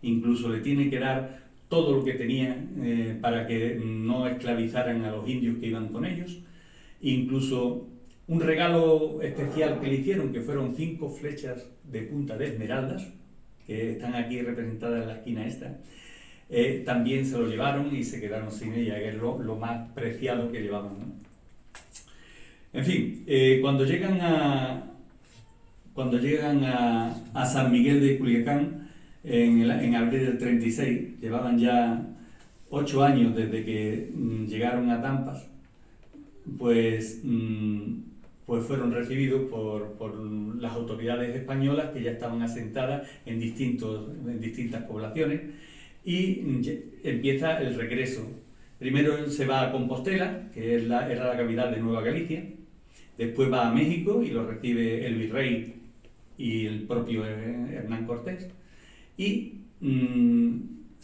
incluso le tiene que dar todo lo que tenía para que no esclavizaran a los indios que iban con ellos, incluso un regalo especial que le hicieron, que fueron 5 flechas de punta de esmeraldas, que están aquí representadas en la esquina esta. También se lo llevaron y se quedaron sin ella, que es lo más preciado que llevaban, ¿no? En fin, cuando llegan a San Miguel de Culiacán, en abril del 36, llevaban ya 8 años desde que llegaron a Tampas, pues fueron recibidos por las autoridades españolas, que ya estaban asentadas en distintas poblaciones, y empieza el regreso. Primero se va a Compostela, que era la capital de Nueva Galicia, después va a México y lo recibe el virrey y el propio Hernán Cortés, y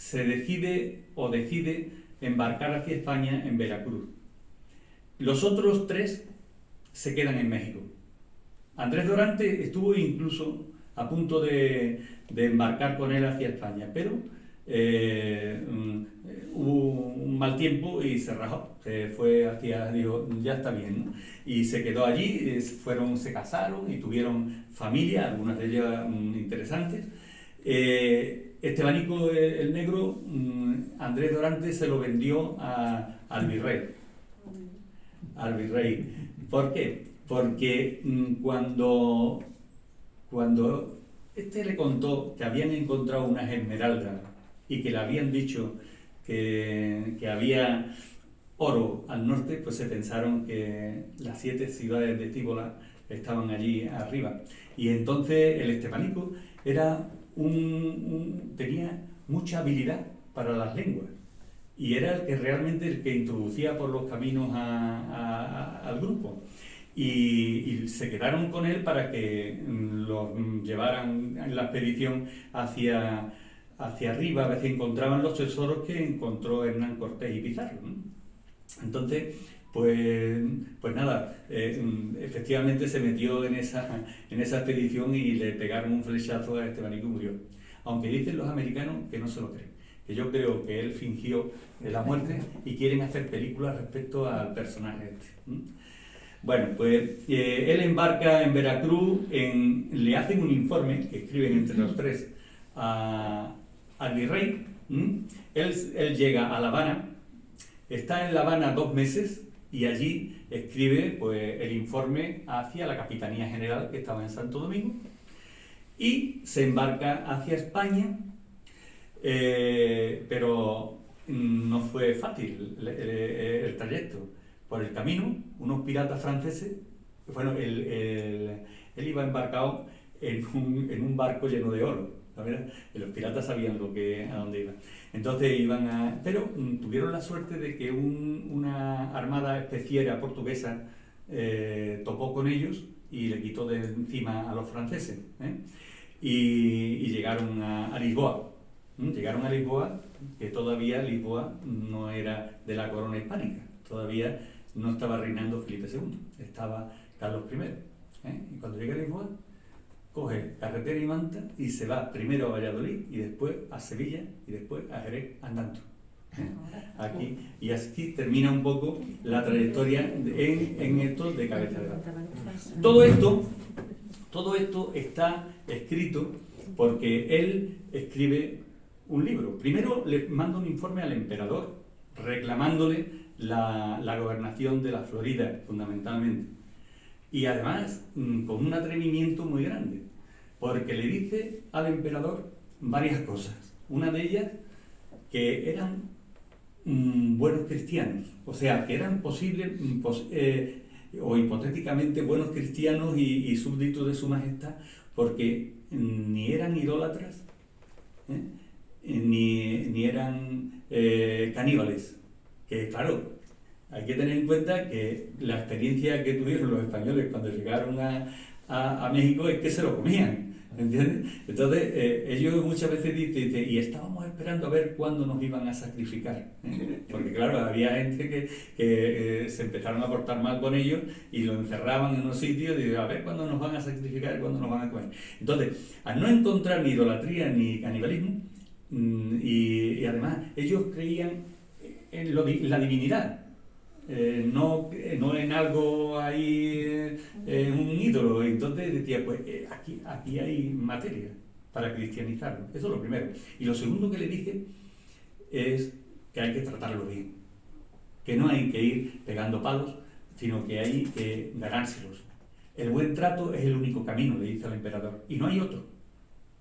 decide embarcar hacia España en Veracruz. Los otros 3 se quedan en México. Andrés Dorante estuvo incluso a punto de embarcar con él hacia España, pero hubo un mal tiempo y se rajó, se fue dijo, ya está bien, ¿no? Y se quedó allí, se casaron y tuvieron familia, algunas de ellas interesantes, Estebanico el Negro, Andrés Dorante se lo vendió al virrey. ¿Por qué? Porque cuando este le contó que habían encontrado unas esmeraldas y que le habían dicho que había oro al norte, pues se pensaron que las 7 ciudades de Tíbola estaban allí arriba. Y entonces el Estebanico era tenía mucha habilidad para las lenguas y era el que realmente el que introducía por los caminos al grupo. Y se quedaron con él para que los llevaran en la expedición hacia arriba, a veces encontraban los tesoros que encontró Hernán Cortés y Pizarro, ¿no? Entonces, pues nada, efectivamente se metió en esa expedición y le pegaron un flechazo a Estebanico y murió. Aunque dicen los americanos que no se lo creen, que yo creo que él fingió la muerte y quieren hacer películas respecto al personaje este. Bueno, pues él embarca en Veracruz, le hacen un informe que escriben entre los tres al virrey. Él llega a La Habana, está en La Habana 2 meses y allí escribe pues, el informe hacia la Capitanía General que estaba en Santo Domingo y se embarca hacia España, pero no fue fácil el trayecto. Por el camino, unos piratas franceses, bueno, él iba embarcado en un barco lleno de oro, ¿sabes? Y los piratas sabían a dónde iban. Entonces pero tuvieron la suerte de que una armada especiera portuguesa topó con ellos y le quitó de encima a los franceses, y llegaron a Lisboa. Llegaron a Lisboa, que todavía Lisboa no era de la corona hispánica, todavía no estaba reinando Felipe II, estaba Carlos I. Y cuando llega a Lisboa, coge carretera y manta y se va primero a Valladolid y después a Sevilla y después a Jerez andando. Aquí, y así termina un poco la trayectoria en esto de Cabeza de Vaca. Todo esto está escrito porque él escribe un libro. Primero le manda un informe al emperador reclamándole la gobernación de la Florida, fundamentalmente. Y además con un atrevimiento muy grande, porque le dice al emperador varias cosas. Una de ellas, que eran buenos cristianos, o sea, que eran posibles o hipotéticamente buenos cristianos y súbditos de su majestad, porque ni eran idólatras, ni eran caníbales. Que claro, hay que tener en cuenta que la experiencia que tuvieron los españoles cuando llegaron a México es que se lo comían, ¿entiendes? Entonces ellos muchas veces dicen, y estábamos esperando a ver cuándo nos iban a sacrificar, porque claro, había gente que se empezaron a portar mal con ellos y lo encerraban en unos sitios y decían, a ver cuándo nos van a sacrificar y cuándo nos van a comer. Entonces, al no encontrar ni idolatría ni canibalismo, y además ellos creían en la divinidad, no en algo ahí, un ídolo. Entonces decía, pues aquí hay materia para cristianizarlo. Eso es lo primero. Y lo segundo que le dice es que hay que tratarlo bien, que no hay que ir pegando palos, sino que hay que ganárselos. El buen trato es el único camino, le dice al emperador, y no hay otro,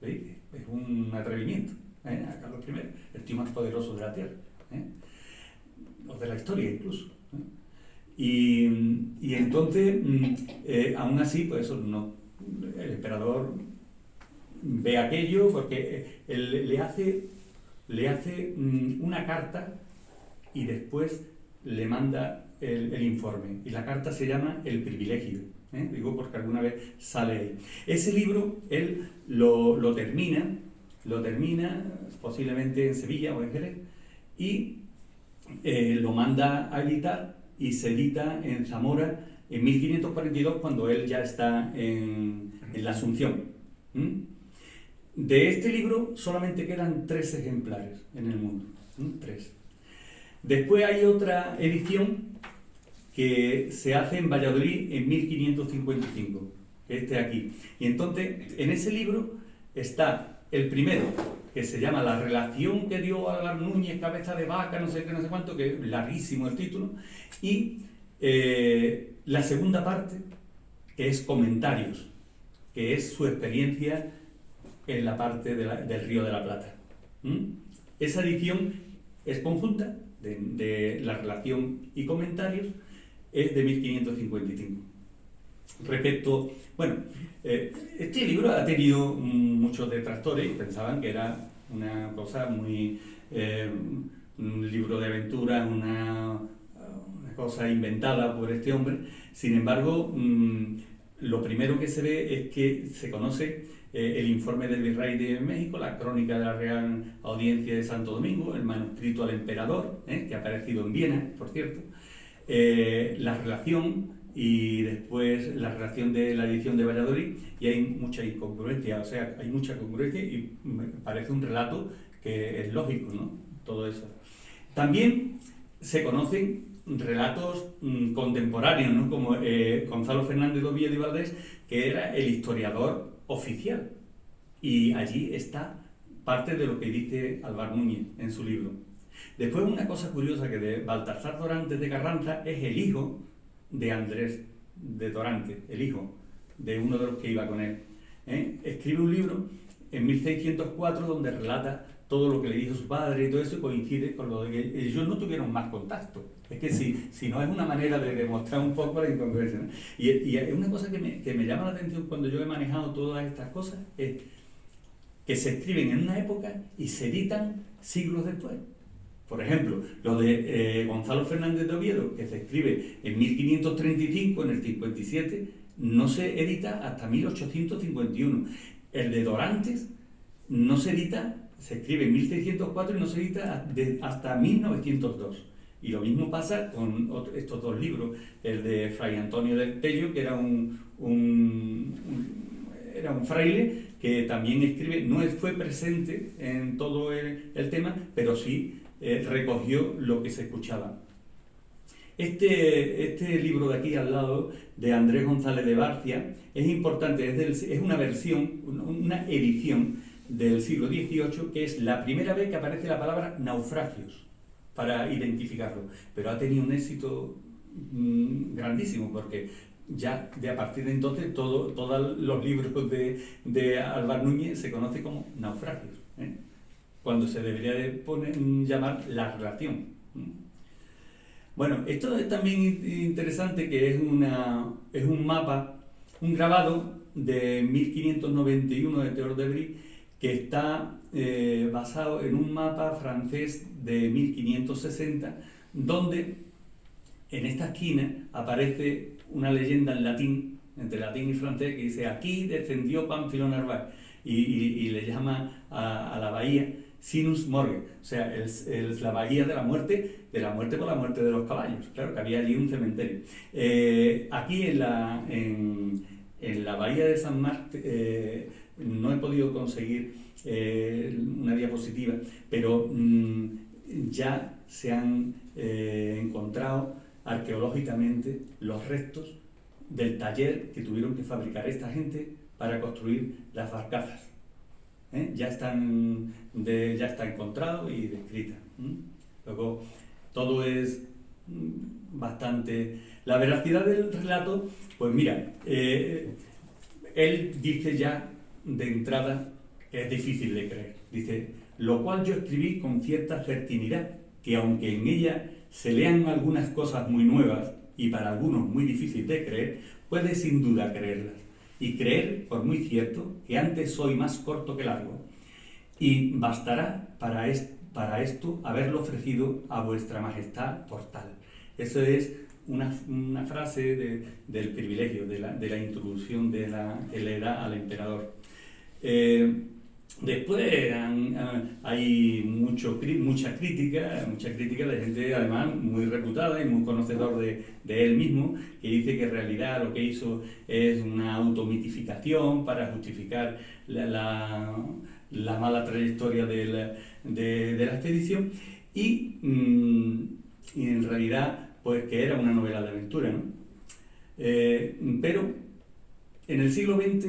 le dice. Es un atrevimiento, a Carlos I, el tío más poderoso de la tierra, o de la historia incluso. Y entonces, aún así, pues eso no, el emperador ve aquello porque él le hace una carta y después le manda el informe. Y la carta se llama El privilegio, digo porque alguna vez sale ahí. Ese libro él lo termina posiblemente en Sevilla o en Jerez, y lo manda a editar y se edita en Zamora en 1542, cuando él ya está en la Asunción. De este libro solamente quedan 3 ejemplares en el mundo. 3. Después hay otra edición que se hace en Valladolid en 1555, que aquí. Y entonces, en ese libro está el primero, que se llama La relación que dio Álvar Núñez, cabeza de vaca, no sé qué, no sé cuánto, que es larguísimo el título, y la segunda parte, que es Comentarios, que es su experiencia en la parte del Río de la Plata. Esa edición es conjunta, de La relación y Comentarios, es de 1555. Respecto, bueno, este libro ha tenido muchos detractores y pensaban que era una cosa muy, un libro de aventuras, una cosa inventada por este hombre. Sin embargo, lo primero que se ve es que se conoce el informe del Virrey de México, la crónica de la Real Audiencia de Santo Domingo, el manuscrito al emperador, que ha aparecido en Viena, por cierto, la relación y después la relación de la edición de Valladolid, y hay mucha incongruencia, o sea, hay mucha congruencia y me parece un relato que es lógico, ¿no? Todo eso. También se conocen relatos contemporáneos, ¿no? Como Gonzalo Fernández de Oviedo y Valdés, que era el historiador oficial, y allí está parte de lo que dice Álvar Núñez en su libro. Después, una cosa curiosa, que de Baltasar Dorantes de Carranza es el hijo de Andrés de Dorantes, el hijo de uno de los que iba con él. Escribe un libro en 1604 donde relata todo lo que le dijo su padre y todo eso, coincide con lo de que ellos no tuvieron más contacto. Es que si no, es una manera de demostrar un poco la incongruencia, ¿no? Y una cosa que me llama la atención cuando yo he manejado todas estas cosas es que se escriben en una época y se editan siglos después. Por ejemplo, lo de Gonzalo Fernández de Oviedo, que se escribe en 1535, en el 57, no se edita hasta 1851. El de Dorantes no se edita, se escribe en 1604 y no se edita hasta 1902. Y lo mismo pasa con estos dos libros, el de Fray Antonio del Tello, que era era un fraile que también escribe, no fue presente en todo el tema, pero sí recogió lo que se escuchaba. Este libro de aquí al lado, de Andrés González de Barcia, es importante, es una versión, una edición del siglo XVIII, que es la primera vez que aparece la palabra naufragios para identificarlo, pero ha tenido un éxito grandísimo, porque ya a partir de entonces todos los libros de Álvar Núñez se conoce como naufragios, cuando se debería de llamar la relación. Bueno, esto es también interesante, que es un mapa, un grabado de 1591 de Theodore de Bry, que está basado en un mapa francés de 1560, donde en esta esquina aparece una leyenda en latín, entre latín y francés, que dice: aquí descendió Pánfilo Narváez, y le llama a la bahía Sinus Morgue, o sea, es la bahía de la muerte por la muerte de los caballos. Claro que había allí un cementerio. Aquí en la bahía de San Martín no he podido conseguir una diapositiva, pero ya se han encontrado arqueológicamente los restos del taller que tuvieron que fabricar esta gente para construir las barcazas. Ya está encontrado y descrita. Luego, todo es bastante... La veracidad del relato, pues mira, él dice ya de entrada que es difícil de creer. Dice: lo cual yo escribí con cierta certinidad, que aunque en ella se lean algunas cosas muy nuevas y para algunos muy difíciles de creer, puede sin duda creerlas. Y creer, por muy cierto, que antes soy más corto que largo. Y bastará para esto haberlo ofrecido a vuestra majestad por tal. Eso es una frase del privilegio, de la introducción que le da al emperador. Después hay mucha crítica de gente además muy reputada y muy conocedor de él mismo, que dice que en realidad lo que hizo es una automitificación para justificar la mala trayectoria de la expedición, y en realidad pues que era una novela de aventura, ¿no? Pero en el siglo XX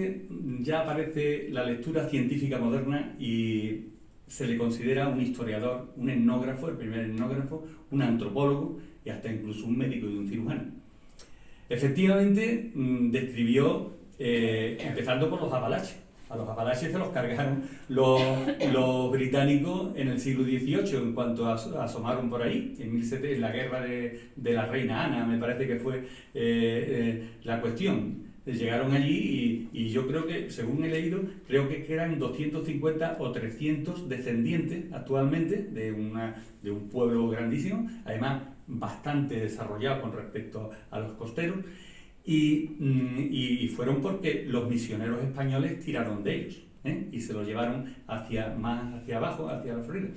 ya aparece la lectura científica moderna y se le considera un historiador, un etnógrafo, el primer etnógrafo, un antropólogo y hasta incluso un médico y un cirujano. Efectivamente, describió, empezando por los Apalaches. A los Apalaches se los cargaron los británicos en el siglo XVIII, en cuanto asomaron por ahí, en la guerra de la reina Ana, me parece que fue la cuestión. Llegaron allí y yo creo que, según he leído, creo que eran 250 o 300 descendientes actualmente de un pueblo grandísimo, además bastante desarrollado con respecto a los costeros, y fueron porque los misioneros españoles tiraron de ellos, y se los llevaron más hacia abajo, hacia la Florida.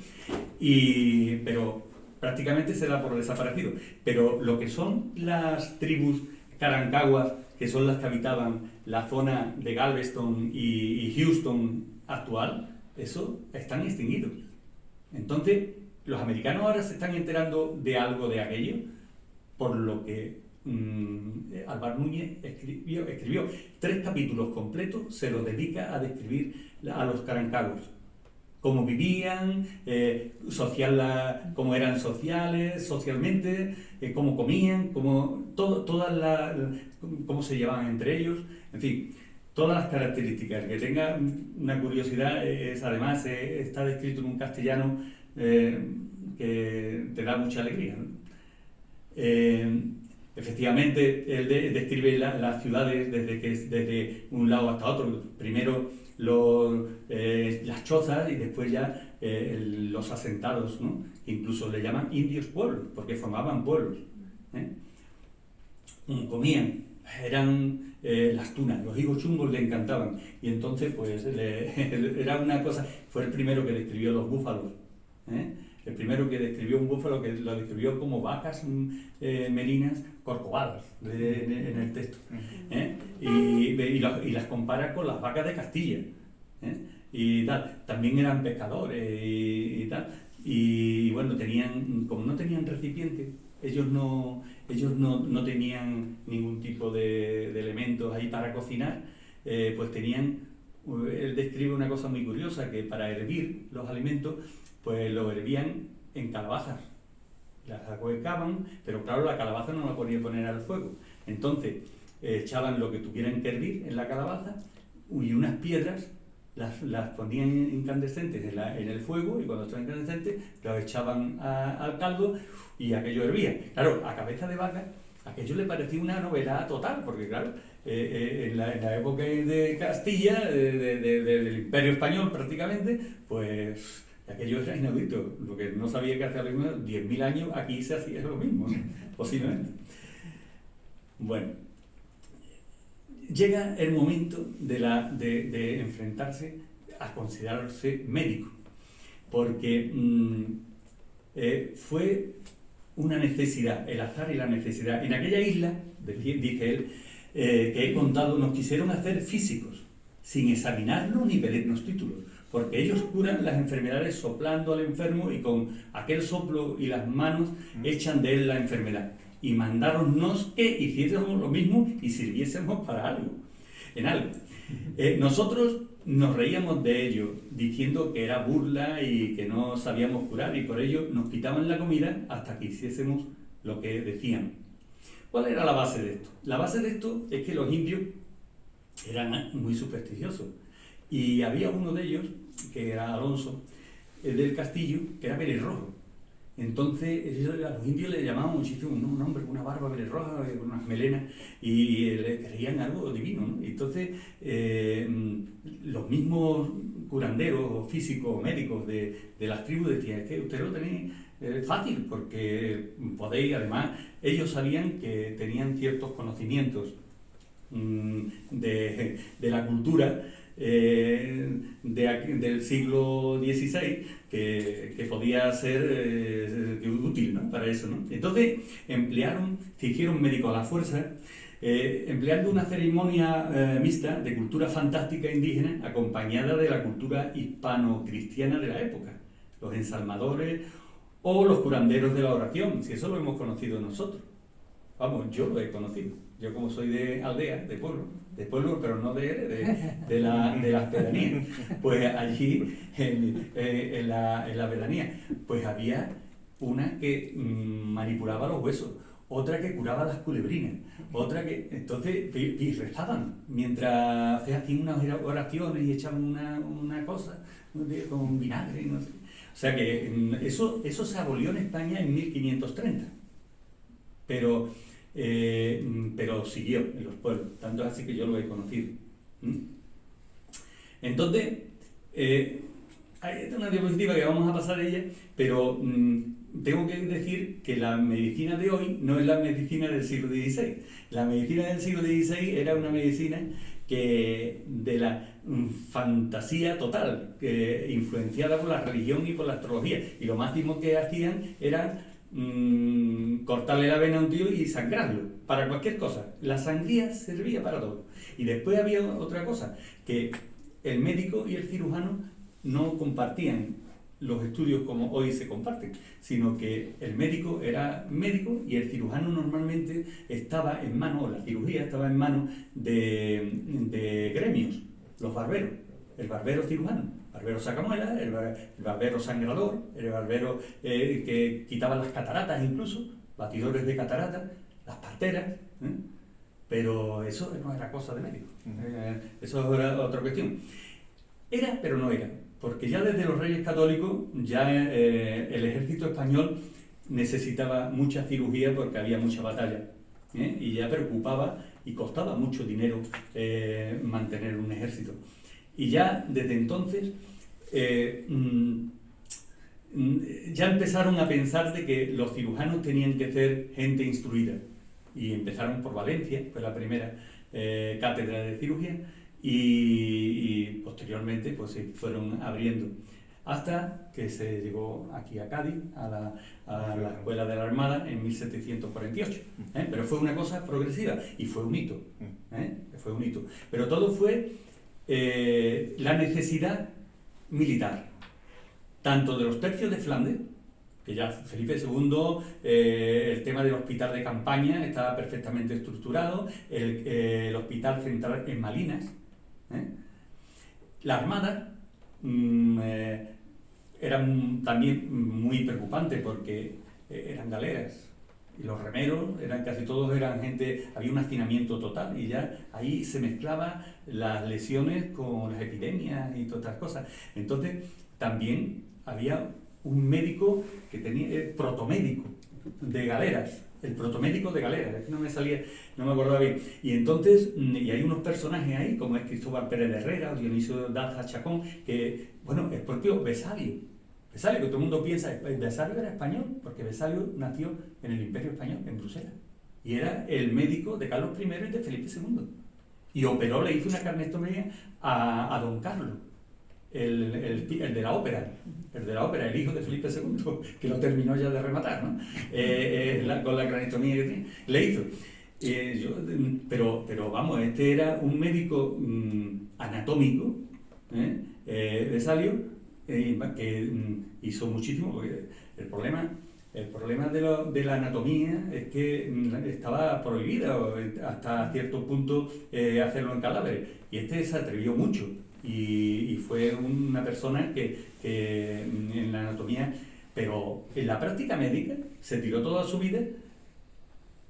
Pero prácticamente se da por desaparecido. Pero lo que son las tribus carancaguas, que son las que habitaban la zona de Galveston y Houston actual, eso están extinguidos. Entonces, los americanos ahora se están enterando de algo de aquello, por lo que Álvar Núñez escribió 3 capítulos completos, se los dedica a describir a los carancaguas. Cómo vivían, cómo eran socialmente, cómo comían, cómo se llevaban entre ellos, en fin, todas las características. Que tenga una curiosidad, además está descrito en un castellano que te da mucha alegría, ¿no? Efectivamente, él describe las ciudades desde un lado hasta otro. Primero las chozas y después ya los asentados, ¿no? Incluso le llaman indios pueblos, porque formaban pueblos. Comían, eran las tunas, los higos chumbos le encantaban. Y entonces, pues, era una cosa, fue el primero que describió los búfalos. El primero que describió un búfalo, que lo describió como vacas merinas corcovadas en el texto. Y las compara con las vacas de Castilla. Y tal. También eran pescadores y tal. Y bueno, como no tenían recipiente, ellos no tenían ningún tipo de elementos ahí para cocinar, pues tenían. Él describe una cosa muy curiosa, que para hervir los alimentos, pues lo hervían en calabazas, las ahuecaban, pero claro, la calabaza no la podían poner al fuego. Entonces echaban lo que tuvieran que hervir en la calabaza y unas piedras las ponían incandescentes en el fuego, y cuando estaban incandescentes las echaban al caldo y aquello hervía. Claro, a cabeza de vaca aquello le parecía una novedad total, porque claro, en la época de Castilla, del Imperio Español prácticamente, pues aquello era inaudito. Lo que no sabía que hace 10.000 años aquí se hacía lo mismo, ¿no? Posiblemente. Bueno, llega el momento de enfrentarse a considerarse médico, porque fue una necesidad, el azar y la necesidad. En aquella isla, dice él, que he contado, nos quisieron hacer físicos, sin examinarnos ni pedirnos títulos, porque ellos curan las enfermedades soplando al enfermo, y con aquel soplo y las manos echan de él la enfermedad. Y mandáronnos que hiciésemos lo mismo y sirviésemos para algo, en algo. Nosotros nos reíamos de ello, diciendo que era burla y que no sabíamos curar, y por ello nos quitaban la comida hasta que hiciésemos lo que decían. ¿Cuál era la base de esto? La base de esto es que los indios eran muy supersticiosos, y había uno de ellos, que era Alonso del Castillo, que era pelirrojo. Entonces a los indios le llamaban muchísimo un hombre con una barba pelirroja, con unas melenas, y le creían algo divino, ¿no? Entonces los mismos curanderos o físicos o médicos de las tribus decían: es que usted lo tenéis fácil, porque podéis. Además, ellos sabían que tenían ciertos conocimientos de la cultura del siglo XVI, que podía ser útil, ¿no?, para eso, ¿no? Entonces se hicieron médicos a la fuerza, empleando una ceremonia mixta de cultura fantástica indígena acompañada de la cultura hispano-cristiana de la época, los ensalmadores o los curanderos de la oración, si eso lo hemos conocido nosotros. Vamos, yo lo he conocido, yo como soy de aldea, de pueblo. de pueblo, pero no de las pedanías. Pues allí, en la pedanía, pues había una que manipulaba los huesos, otra que curaba las culebrinas, otra que... Entonces, y rezaban, mientras hacían unas oraciones y echaban una cosa con vinagre, no sé. O sea que eso se abolió en España en 1530, pero siguió en los pueblos, tanto es así que yo lo he conocido. Entonces, hay una diapositiva que vamos a pasar a ella, pero tengo que decir que la medicina de hoy no es la medicina del siglo XVI. La medicina del siglo XVI era una medicina que de la fantasía total, influenciada por la religión y por la astrología. Y lo máximo que hacían era cortarle la vena a un tío y sangrarlo, para cualquier cosa. La sangría servía para todo. Y después había otra cosa, que el médico y el cirujano no compartían los estudios como hoy se comparten, sino que el médico era médico y el cirujano normalmente estaba en manos, la cirugía estaba en manos de gremios, los barberos, el barbero cirujano, el barbero sacamuelas, el barbero sangrador, el barbero que quitaba las cataratas incluso, batidores de cataratas, las parteras, pero eso no era cosa de médico, eso era otra cuestión. Era, pero no era. Porque ya desde los Reyes Católicos, ya el ejército español necesitaba mucha cirugía porque había mucha batalla. Y ya preocupaba y costaba mucho dinero mantener un ejército. Y ya desde entonces ya empezaron a pensar de que los cirujanos tenían que ser gente instruida. Y empezaron por Valencia, fue la primera cátedra de cirugía. Y posteriormente pues se fueron abriendo hasta que se llegó aquí a Cádiz, a la Escuela de la Armada en 1748. Pero fue una cosa progresiva y fue un hito. Fue un hito. Pero todo fue la necesidad militar, tanto de los tercios de Flandes, que ya Felipe II, el tema del hospital de campaña estaba perfectamente estructurado, el hospital central en Malinas. La Armada era también muy preocupante porque eran galeras y los remeros casi todos eran gente, había un hacinamiento total y ya ahí se mezclaban las lesiones con las epidemias y todas estas cosas. Entonces también había un médico que tenía, protomédico de galeras. El protomédico de galeras, es que no me acordaba bien. Y entonces, y hay unos personajes ahí, como es Cristóbal Pérez de Herrera o Dionisio Daza Chacón, que, bueno, el propio Vesalio, que todo el mundo piensa, Vesalio era español, porque Vesalio nació en el Imperio Español, en Bruselas, y era el médico de Carlos I y de Felipe II. Y operó, le hizo una carnestomía a don Carlos, el de la ópera, el hijo de Felipe II, que lo terminó ya de rematar, ¿no? Con la craniostomía que tenía, le hizo. Pero vamos, este era un médico anatómico, Vesalio, que hizo muchísimo, porque el problema de la anatomía es que estaba prohibida hasta cierto punto hacerlo en cadáveres, y este se atrevió mucho. Y fue una persona que en la anatomía, pero en la práctica médica se tiró toda su vida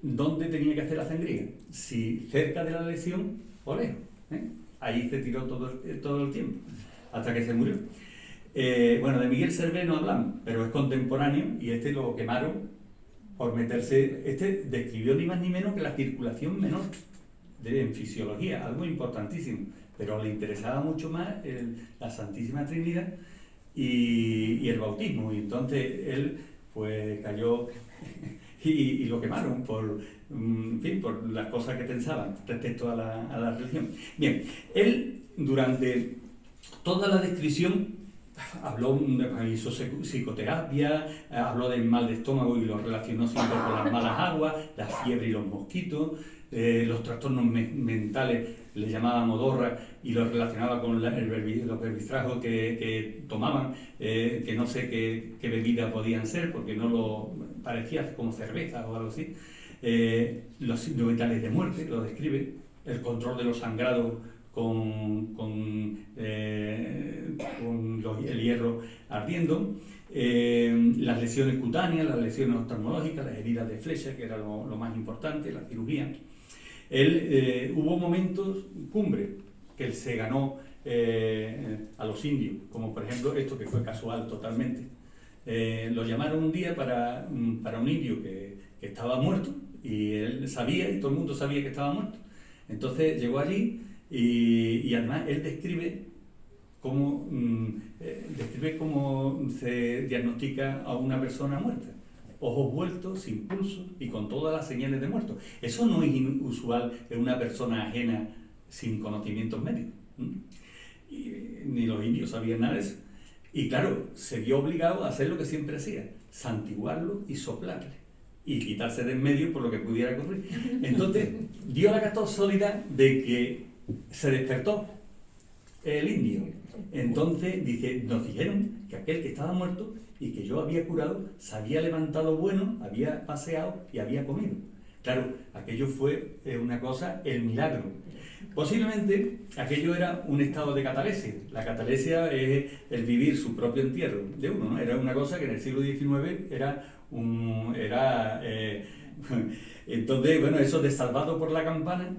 dónde tenía que hacer la sangría, si cerca de la lesión o lejos. Ahí se tiró todo el tiempo, hasta que se murió. Bueno, de Miguel Servet no hablamos, pero es contemporáneo y este lo quemaron por meterse. Este describió ni más ni menos que la circulación menor en fisiología, algo importantísimo. Pero le interesaba mucho más la Santísima Trinidad y el bautismo. Y entonces él pues cayó y lo quemaron por las cosas que pensaban respecto a la religión. Bien, él durante toda la descripción hizo psicoterapia, habló del mal de estómago y lo relacionó siempre con las malas aguas, la fiebre y los mosquitos, los trastornos mentales le llamaba modorra y lo relacionaba con los verbistrajos que tomaban, que no sé qué bebida podían ser porque no lo parecía como cerveza o algo así. Los signos vitales de muerte lo describe, el control de los sangrados con el hierro ardiendo, las lesiones cutáneas, las lesiones oftalmológicas, las heridas de flecha, que era lo más importante, la cirugía. Hubo momentos cumbre que él se ganó a los indios, como por ejemplo esto que fue casual totalmente. Lo llamaron un día para un indio que estaba muerto, y él sabía, y todo el mundo sabía que estaba muerto. Entonces llegó allí y además él describe cómo se diagnostica a una persona muerta. Ojos vueltos, sin pulso y con todas las señales de muerto. Eso no es inusual en una persona ajena sin conocimientos médicos. Ni los indios sabían nada de eso. Y claro, se vio obligado a hacer lo que siempre hacía, santiguarlo y soplarle, y quitarse de en medio por lo que pudiera ocurrir. Entonces, dio la casualidad de que se despertó el indio. Entonces, dice, nos dijeron que aquel que estaba muerto y que yo había curado, se había levantado bueno, había paseado y había comido. Claro, aquello fue una cosa, el milagro. Posiblemente aquello era un estado de catalesia. La catalesia es el vivir su propio entierro de uno, ¿no? Era una cosa que en el siglo XIX entonces, bueno, eso de salvado por la campana,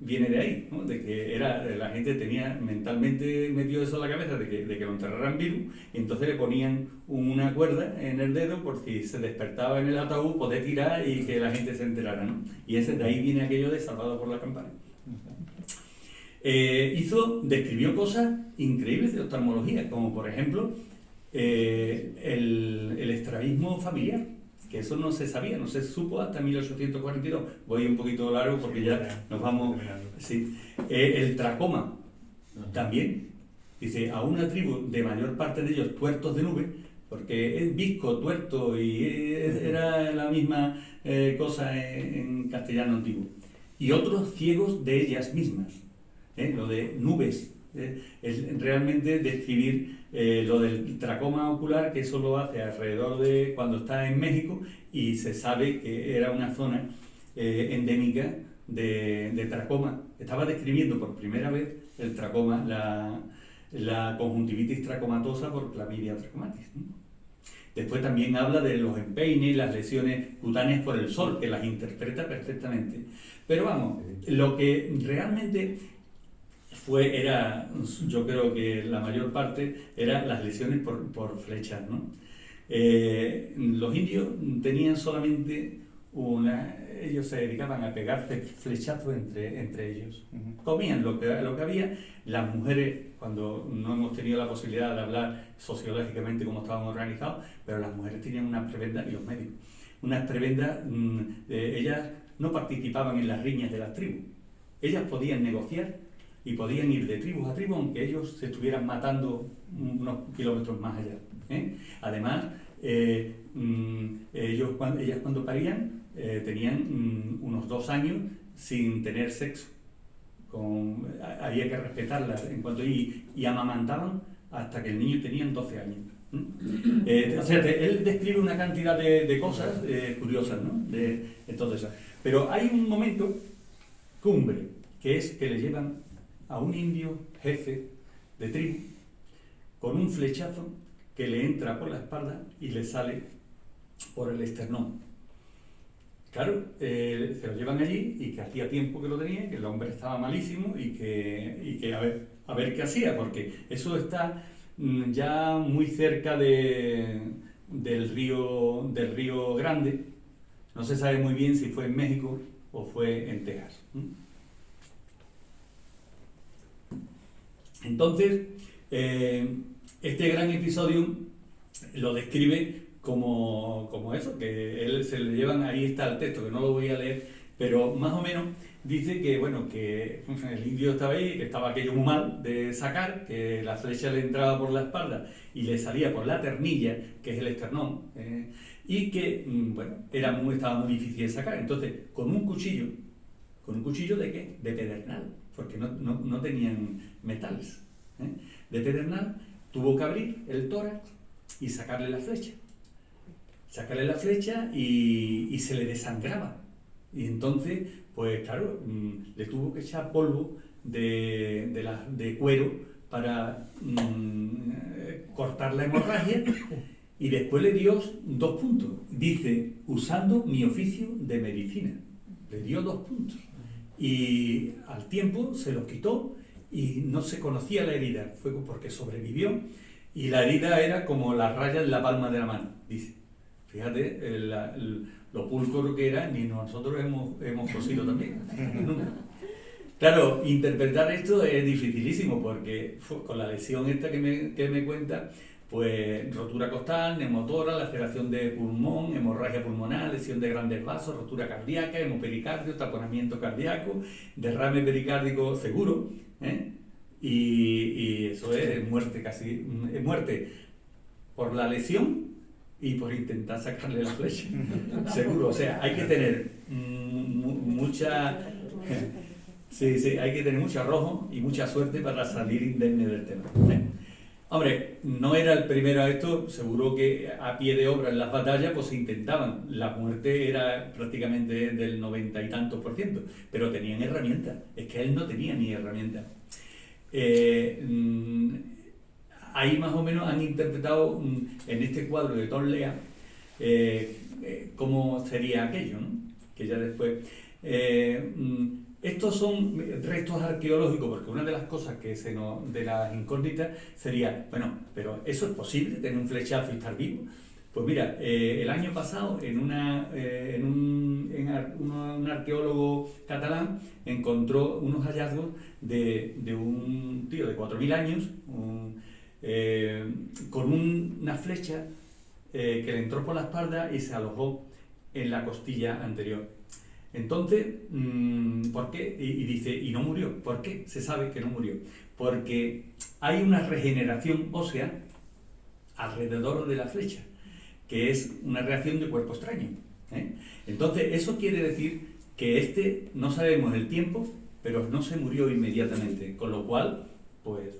viene de ahí, ¿no? De que la gente tenía mentalmente metido eso en la cabeza de que lo enterraran vivo, y entonces le ponían una cuerda en el dedo por si se despertaba en el ataúd, poder tirar y que la gente se enterara, ¿no? Y de ahí viene aquello de salvado por la campana. Describió cosas increíbles de oftalmología, como por ejemplo el estrabismo familiar, que eso no se sabía, no se supo hasta 1842. Voy un poquito largo porque ya nos vamos. Sí. El tracoma también. Dice, a una tribu de mayor parte de ellos tuertos de nube, porque es visco, tuerto, y era la misma cosa en castellano antiguo. Y otros ciegos de ellas mismas. Lo de nubes, es realmente describir lo del tracoma ocular, que eso lo hace alrededor de cuando está en México, y se sabe que era una zona endémica de tracoma. Estaba describiendo por primera vez el tracoma, la conjuntivitis tracomatosa por Clamidia trachomatis, ¿no? Después también habla de los empeines, las lesiones cutáneas por el sol, que las interpreta perfectamente. Pero vamos, lo que realmente yo creo que la mayor parte eran las lesiones por flechas, ¿no? Los indios tenían solamente ellos se dedicaban a pegarse flechazos entre ellos. Comían lo que había. Las mujeres, cuando no hemos tenido la posibilidad de hablar sociológicamente cómo estaban organizados, pero las mujeres tenían unas prebendas, y los médicos, unas prebendas, ellas no participaban en las riñas de las tribus. Ellas podían negociar y podían ir de tribus a tribu, aunque ellos se estuvieran matando unos kilómetros más allá. Además, ellas cuando parían tenían unos 2 años sin tener sexo. Había que respetarlas en cuanto y amamantaban hasta que el niño tenía 12 años. O sea, él describe una cantidad de cosas curiosas, ¿no? Entonces, pero hay un momento cumbre, que es que le llevan a un indio jefe de tribu con un flechazo que le entra por la espalda y le sale por el esternón. Claro, se lo llevan allí, y que hacía tiempo que lo tenía, que el hombre estaba malísimo, y que a ver qué hacía, porque eso está ya muy cerca del río Grande. No se sabe muy bien si fue en México o fue en Texas. Entonces, este gran episodio lo describe como eso, que él se le llevan, ahí está el texto, que no lo voy a leer, pero más o menos dice que, bueno, que el indio estaba ahí, que estaba aquello muy mal de sacar, que la flecha le entraba por la espalda y le salía por la ternilla, que es el esternón, y que, bueno, estaba muy difícil de sacar. Entonces, ¿con un cuchillo de qué? De pedernal, porque no tenían metales, de pedernal, tuvo que abrir el tórax y sacarle la flecha y se le desangraba. Y entonces, pues claro, le tuvo que echar polvo de cuero para cortar la hemorragia, y después le dio 2 puntos. Dice, usando mi oficio de medicina. Le dio 2 puntos. Y al tiempo se los quitó y no se conocía la herida. Fue porque sobrevivió, y la herida era como la raya en la palma de la mano, dice. Fíjate lo pulcro que era, ni nosotros hemos cosido también. Claro, interpretar esto es dificilísimo porque con la lesión esta que me cuenta, pues rotura costal, neumotora, laceración de pulmón, hemorragia pulmonar, lesión de grandes vasos, rotura cardíaca, hemopericardio, taponamiento cardíaco, derrame pericárdico seguro, ¿eh? Y eso es muerte casi, muerte por la lesión y por intentar sacarle la flecha, seguro. O sea, hay que tener mucha... Sí, hay que tener mucho arrojo y mucha suerte para salir indemne del tema. Hombre, no era el primero a esto, seguro que a pie de obra en las batallas pues se intentaban. La muerte era prácticamente del 90 y tantos %, pero tenían herramientas. Es que él no tenía ni herramientas. Ahí más o menos han interpretado en este cuadro de Tom Lea cómo sería aquello, ¿no? Que ya después... estos son restos arqueológicos, porque una de las cosas de las incógnitas sería, bueno, pero ¿eso es posible, tener un flechazo y estar vivo? Pues mira, el año pasado un arqueólogo catalán encontró unos hallazgos de un tío de 4.000 años con una flecha que le entró por la espalda y se alojó en la costilla anterior. Entonces, ¿por qué? Y dice, y no murió. ¿Por qué se sabe que no murió? Porque hay una regeneración ósea alrededor de la flecha, que es una reacción de cuerpo extraño, ¿eh? Entonces, eso quiere decir que no sabemos el tiempo, pero no se murió inmediatamente, con lo cual, pues,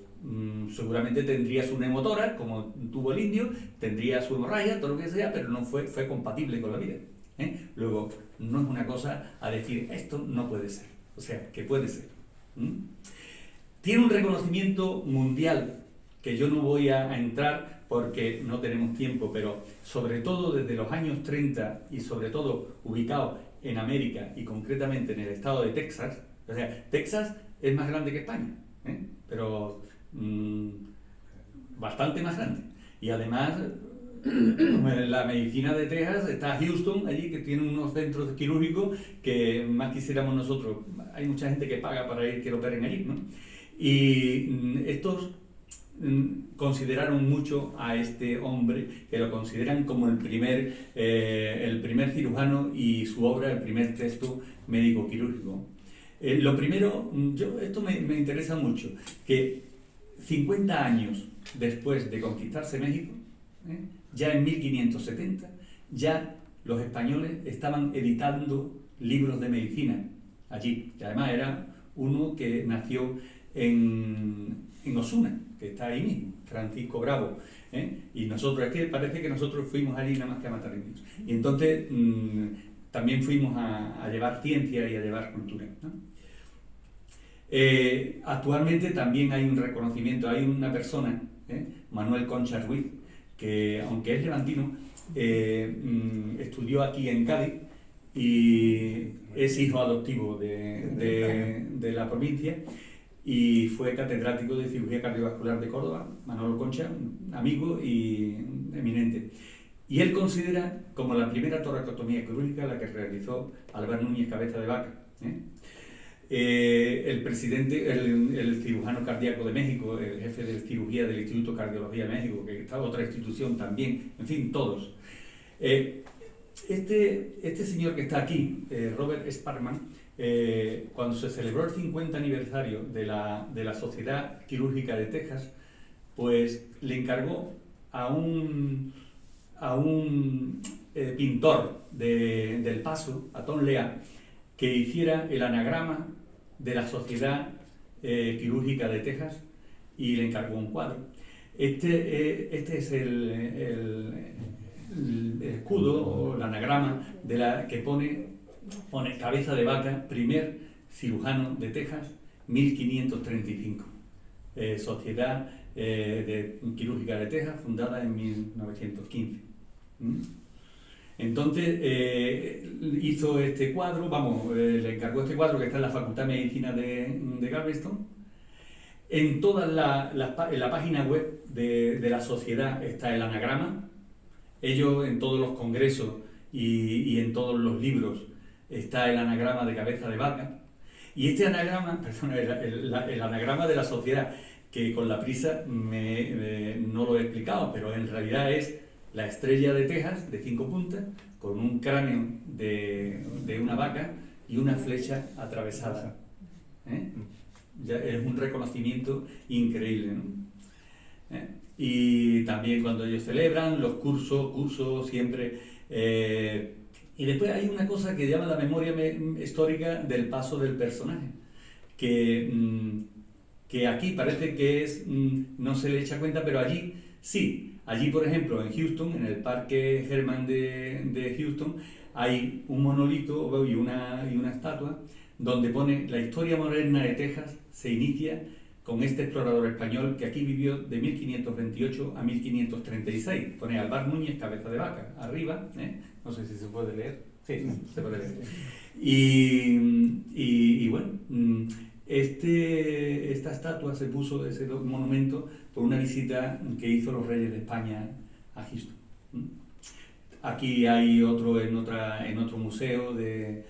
seguramente tendría su neumotora, como tuvo el indio, tendría su hemorragia, todo lo que sea, pero no fue compatible con la vida, ¿eh? Luego, no es una cosa a decir, esto no puede ser, o sea, que puede ser. Tiene un reconocimiento mundial, que yo no voy a entrar porque no tenemos tiempo, pero sobre todo desde los años 30 y sobre todo ubicado en América y concretamente en el estado de Texas. O sea, Texas es más grande que España, ¿eh? Pero bastante más grande. Y además... la medicina de Texas está Houston, allí, que tiene unos centros quirúrgicos que más quisiéramos nosotros. Hay mucha gente que paga para ir que lo operen allí, ¿no? Y estos consideraron mucho a este hombre, que lo consideran como el primer cirujano, y su obra el primer texto médico quirúrgico. Lo primero, esto me interesa mucho, que 50 años después de conquistarse México, ya en 1570, ya los españoles estaban editando libros de medicina allí. Y además era uno que nació en Osuna, que está ahí mismo, Francisco Bravo, ¿eh? Y nosotros, es que parece que nosotros fuimos allí nada más que a matar indios. Y entonces también fuimos a llevar ciencia y a llevar cultura, ¿no? Actualmente también hay un reconocimiento, hay una persona, Manuel Concha Ruiz, que aunque es levantino, estudió aquí en Cádiz y es hijo adoptivo de la provincia, y fue catedrático de cirugía cardiovascular de Córdoba. Manolo Concha, un amigo y eminente. Y él considera como la primera toracotomía quirúrgica la que realizó Álvaro Núñez Cabeza de Vaca, el presidente, el cirujano cardíaco de México, el jefe de cirugía del Instituto de Cardiología de México, que está otra institución también, en fin, todos. Este señor que está aquí, Robert Sparkman, cuando se celebró el 50 aniversario de la Sociedad Quirúrgica de Texas, pues le encargó a un pintor del Paso, a Tom Lea, que hiciera el anagrama de la Sociedad Quirúrgica de Texas, y le encargó un cuadro. Este es el escudo o el anagrama que pone pone cabeza de vaca, primer cirujano de Texas, 1535. Sociedad Quirúrgica de Texas, fundada en 1915. Entonces hizo este cuadro, le encargó este cuadro que está en la Facultad de Medicina de Galveston. En la página web de la sociedad está el anagrama. Ellos en todos los congresos y en todos los libros está el anagrama de cabeza de vaca. Y este anagrama, perdón, el anagrama de la sociedad, que con la prisa no lo he explicado, pero en realidad es la estrella de Texas de 5 puntas, con un cráneo de una vaca y una flecha atravesada. Ya es un reconocimiento increíble, ¿no? Y también cuando ellos celebran los cursos siempre. Y después hay una cosa que llama la memoria histórica del paso del personaje, que aquí parece que no se le echa cuenta, pero allí sí. Allí, por ejemplo, en Houston, en el Parque Herman de Houston, hay un monolito y una estatua donde pone: la historia moderna de Texas se inicia con este explorador español que aquí vivió de 1528 a 1536. Pone Alvar Núñez, cabeza de vaca, arriba, no sé si se puede leer. Sí, se puede leer. Y bueno, esta estatua se puso, ese monumento, por una visita que hizo los reyes de España a Houston. Aquí hay otro en otro museo de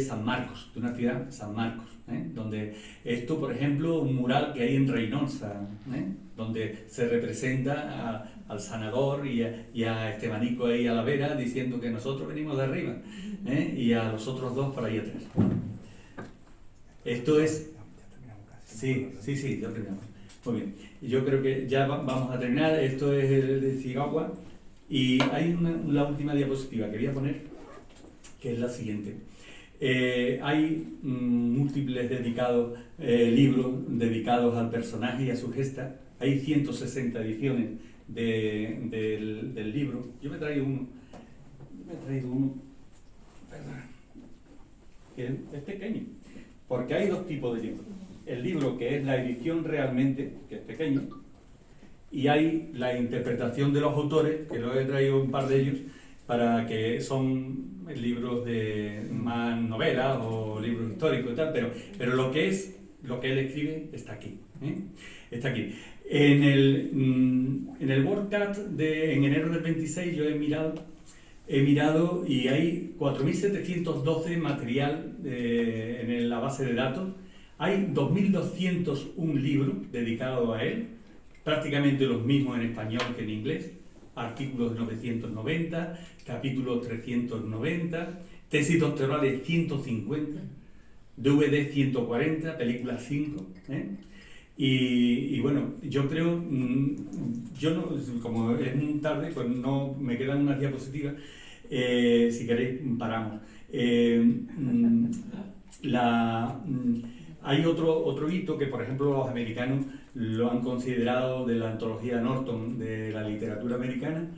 San Marcos, de una ciudad, San Marcos, donde esto, por ejemplo, un mural que hay en Reynosa, donde se representa al sanador y a Estebanico ahí a la vera, diciendo que nosotros venimos de arriba, y a los otros dos por ahí atrás. Esto es... Sí, ya terminamos. Muy bien. Yo creo que ya vamos a terminar. Esto es el de Cigagua. Y hay la última diapositiva que voy a poner, que es la siguiente. Hay múltiples libros dedicados al personaje y a su gesta. Hay 160 ediciones del libro. Yo me he traído uno. Perdón. Que es pequeño. Porque hay dos tipos de libros. El libro que es la edición realmente, que es pequeño, y hay la interpretación de los autores, que lo he traído un par de ellos, para que son libros de más novelas o libros históricos y tal, pero lo que él escribe está aquí. Está aquí. En el WordCat en enero del 26 yo he mirado y hay 4.712 material en la base de datos. Hay 2.201 libros dedicados a él, prácticamente los mismos en español que en inglés, artículos 990, capítulos 390, tesis doctorales 150, DVD 140, películas 5. Y bueno, yo creo, como es muy tarde, pues no me quedan unas diapositivas, si queréis paramos. Hay otro hito que, por ejemplo, los americanos lo han considerado, de la antología Norton de la literatura americana.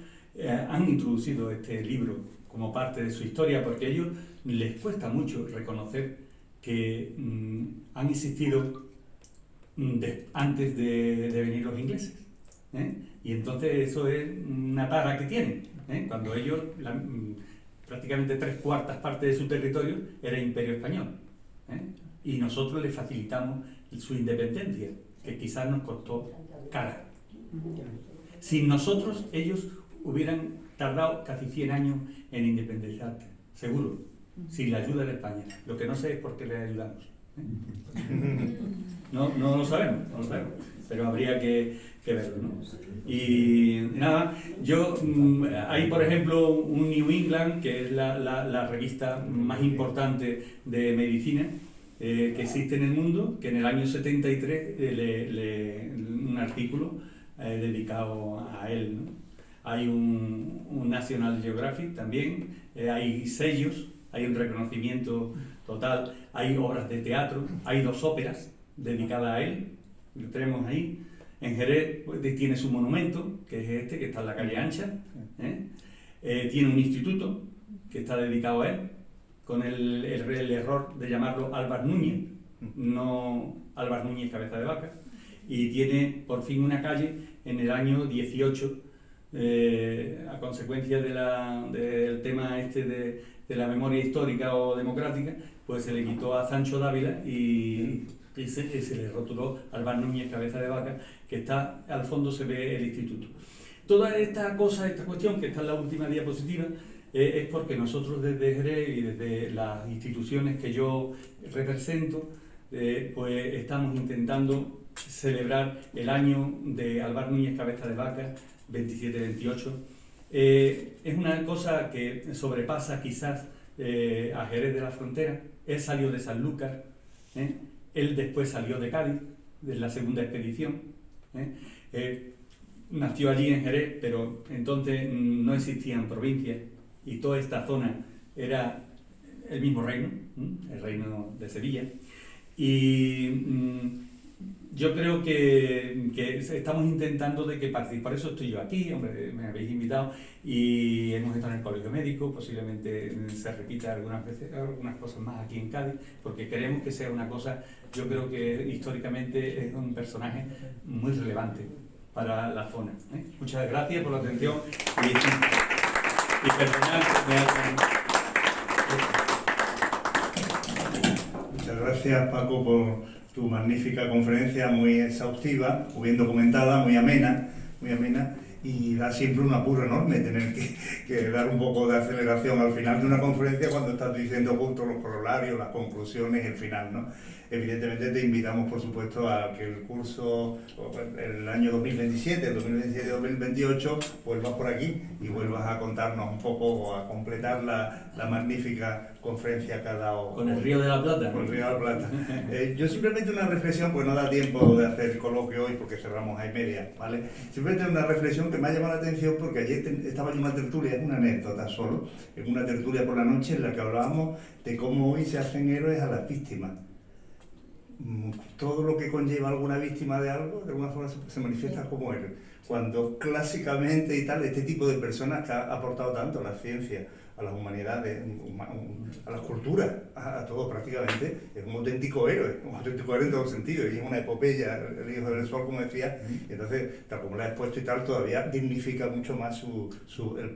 Han introducido este libro como parte de su historia, porque a ellos les cuesta mucho reconocer que han existido antes de venir los ingleses. Y entonces eso es una tara que tienen. Cuando ellos, prácticamente 3/4 partes de su territorio era Imperio Español. Y nosotros les facilitamos su independencia, que quizás nos costó cara. Sin nosotros, ellos hubieran tardado casi 100 años en independizarse, seguro, sin la ayuda de España. Lo que no sé es por qué les ayudamos. No lo sabemos, pero habría que verlo, ¿no? Y nada, hay por ejemplo un New England, que es la revista más importante de medicina que existe en el mundo, que en el año 73 un artículo dedicado a él, ¿no? Hay un National Geographic también, hay sellos, hay un reconocimiento total, hay obras de teatro, hay 2 óperas dedicadas a él, lo tenemos ahí. En Jerez pues, tiene su monumento, que es este, que está en la calle Ancha, tiene un instituto, que está dedicado a él, con el error de llamarlo Álvar Núñez, no Álvar Núñez Cabeza de Vaca, y tiene por fin una calle en el año 18, a consecuencia del tema este de la memoria histórica o democrática, pues se le quitó a Sancho Dávila y se le rotuló Álvar Núñez Cabeza de Vaca, que está al fondo, se ve el instituto. Toda esta cuestión que está en la última diapositiva, es porque nosotros desde Jerez y desde las instituciones que yo represento, pues estamos intentando celebrar el año de Álvar Núñez Cabeza de Vaca, 27-28. Es una cosa que sobrepasa quizás a Jerez de la Frontera. Él salió de Sanlúcar, él después salió de Cádiz, de la segunda expedición. Nació allí en Jerez, pero entonces no existían provincias y toda esta zona era el mismo reino, el reino de Sevilla. Y yo creo que estamos intentando de que participe. Por eso estoy yo aquí, hombre, me habéis invitado y hemos estado en el colegio médico, posiblemente se repita algunas veces, algunas cosas más aquí en Cádiz, porque queremos que sea una cosa, yo creo que históricamente es un personaje muy relevante para la zona. Muchas gracias por la atención y perdonad que me hagan... Muchas gracias, Paco, por tu magnífica conferencia, muy exhaustiva, muy bien documentada, muy amena, y da siempre un apuro enorme tener que dar un poco de aceleración al final de una conferencia cuando estás diciendo justo los corolarios, las conclusiones, el final, ¿no? Evidentemente te invitamos, por supuesto, a que el curso, el año 2027, 2027-2028, vuelvas por aquí y vuelvas a contarnos un poco o a completar la magnífica conferencia que ha dado. Con el Río de la Plata. Con el Río de la Plata. Yo simplemente una reflexión, pues no da tiempo de hacer el coloquio hoy porque cerramos a 1:30, ¿vale? Simplemente una reflexión que me ha llamado la atención porque ayer estaba en una tertulia, es una anécdota solo, en una tertulia por la noche en la que hablábamos de cómo hoy se hacen héroes a las víctimas. Todo lo que conlleva alguna víctima de algo, de alguna forma se manifiesta como héroe. Cuando clásicamente y tal, este tipo de personas que ha aportado tanto a la ciencia, a las humanidades, a las culturas, a todo prácticamente, es un auténtico héroe en todo sentido, y es una epopeya, el Hijo del Sol, como decía, y entonces, tal como lo has expuesto y tal, todavía dignifica mucho más el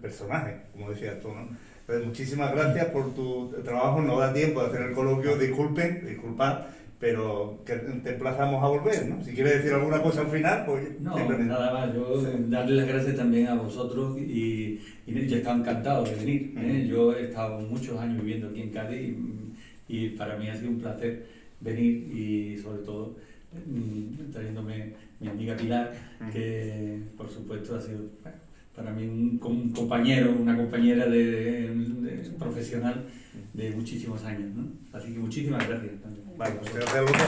personaje, como decías tú, ¿no? Entonces, muchísimas gracias por tu trabajo, no da tiempo de hacer el coloquio, disculpad, pero que te emplazamos a volver, ¿no? Si quieres decir alguna cosa al final, pues... No, nada más, yo darle las gracias también a vosotros y yo he estado encantado de venir. Yo he estado muchos años viviendo aquí en Cádiz y para mí ha sido un placer venir y sobre todo trayéndome mi amiga Pilar, que por supuesto ha sido para mí un compañero, una compañera de profesional de muchísimos años, ¿no? Así que muchísimas gracias también. Vale, pues gracias a los dos.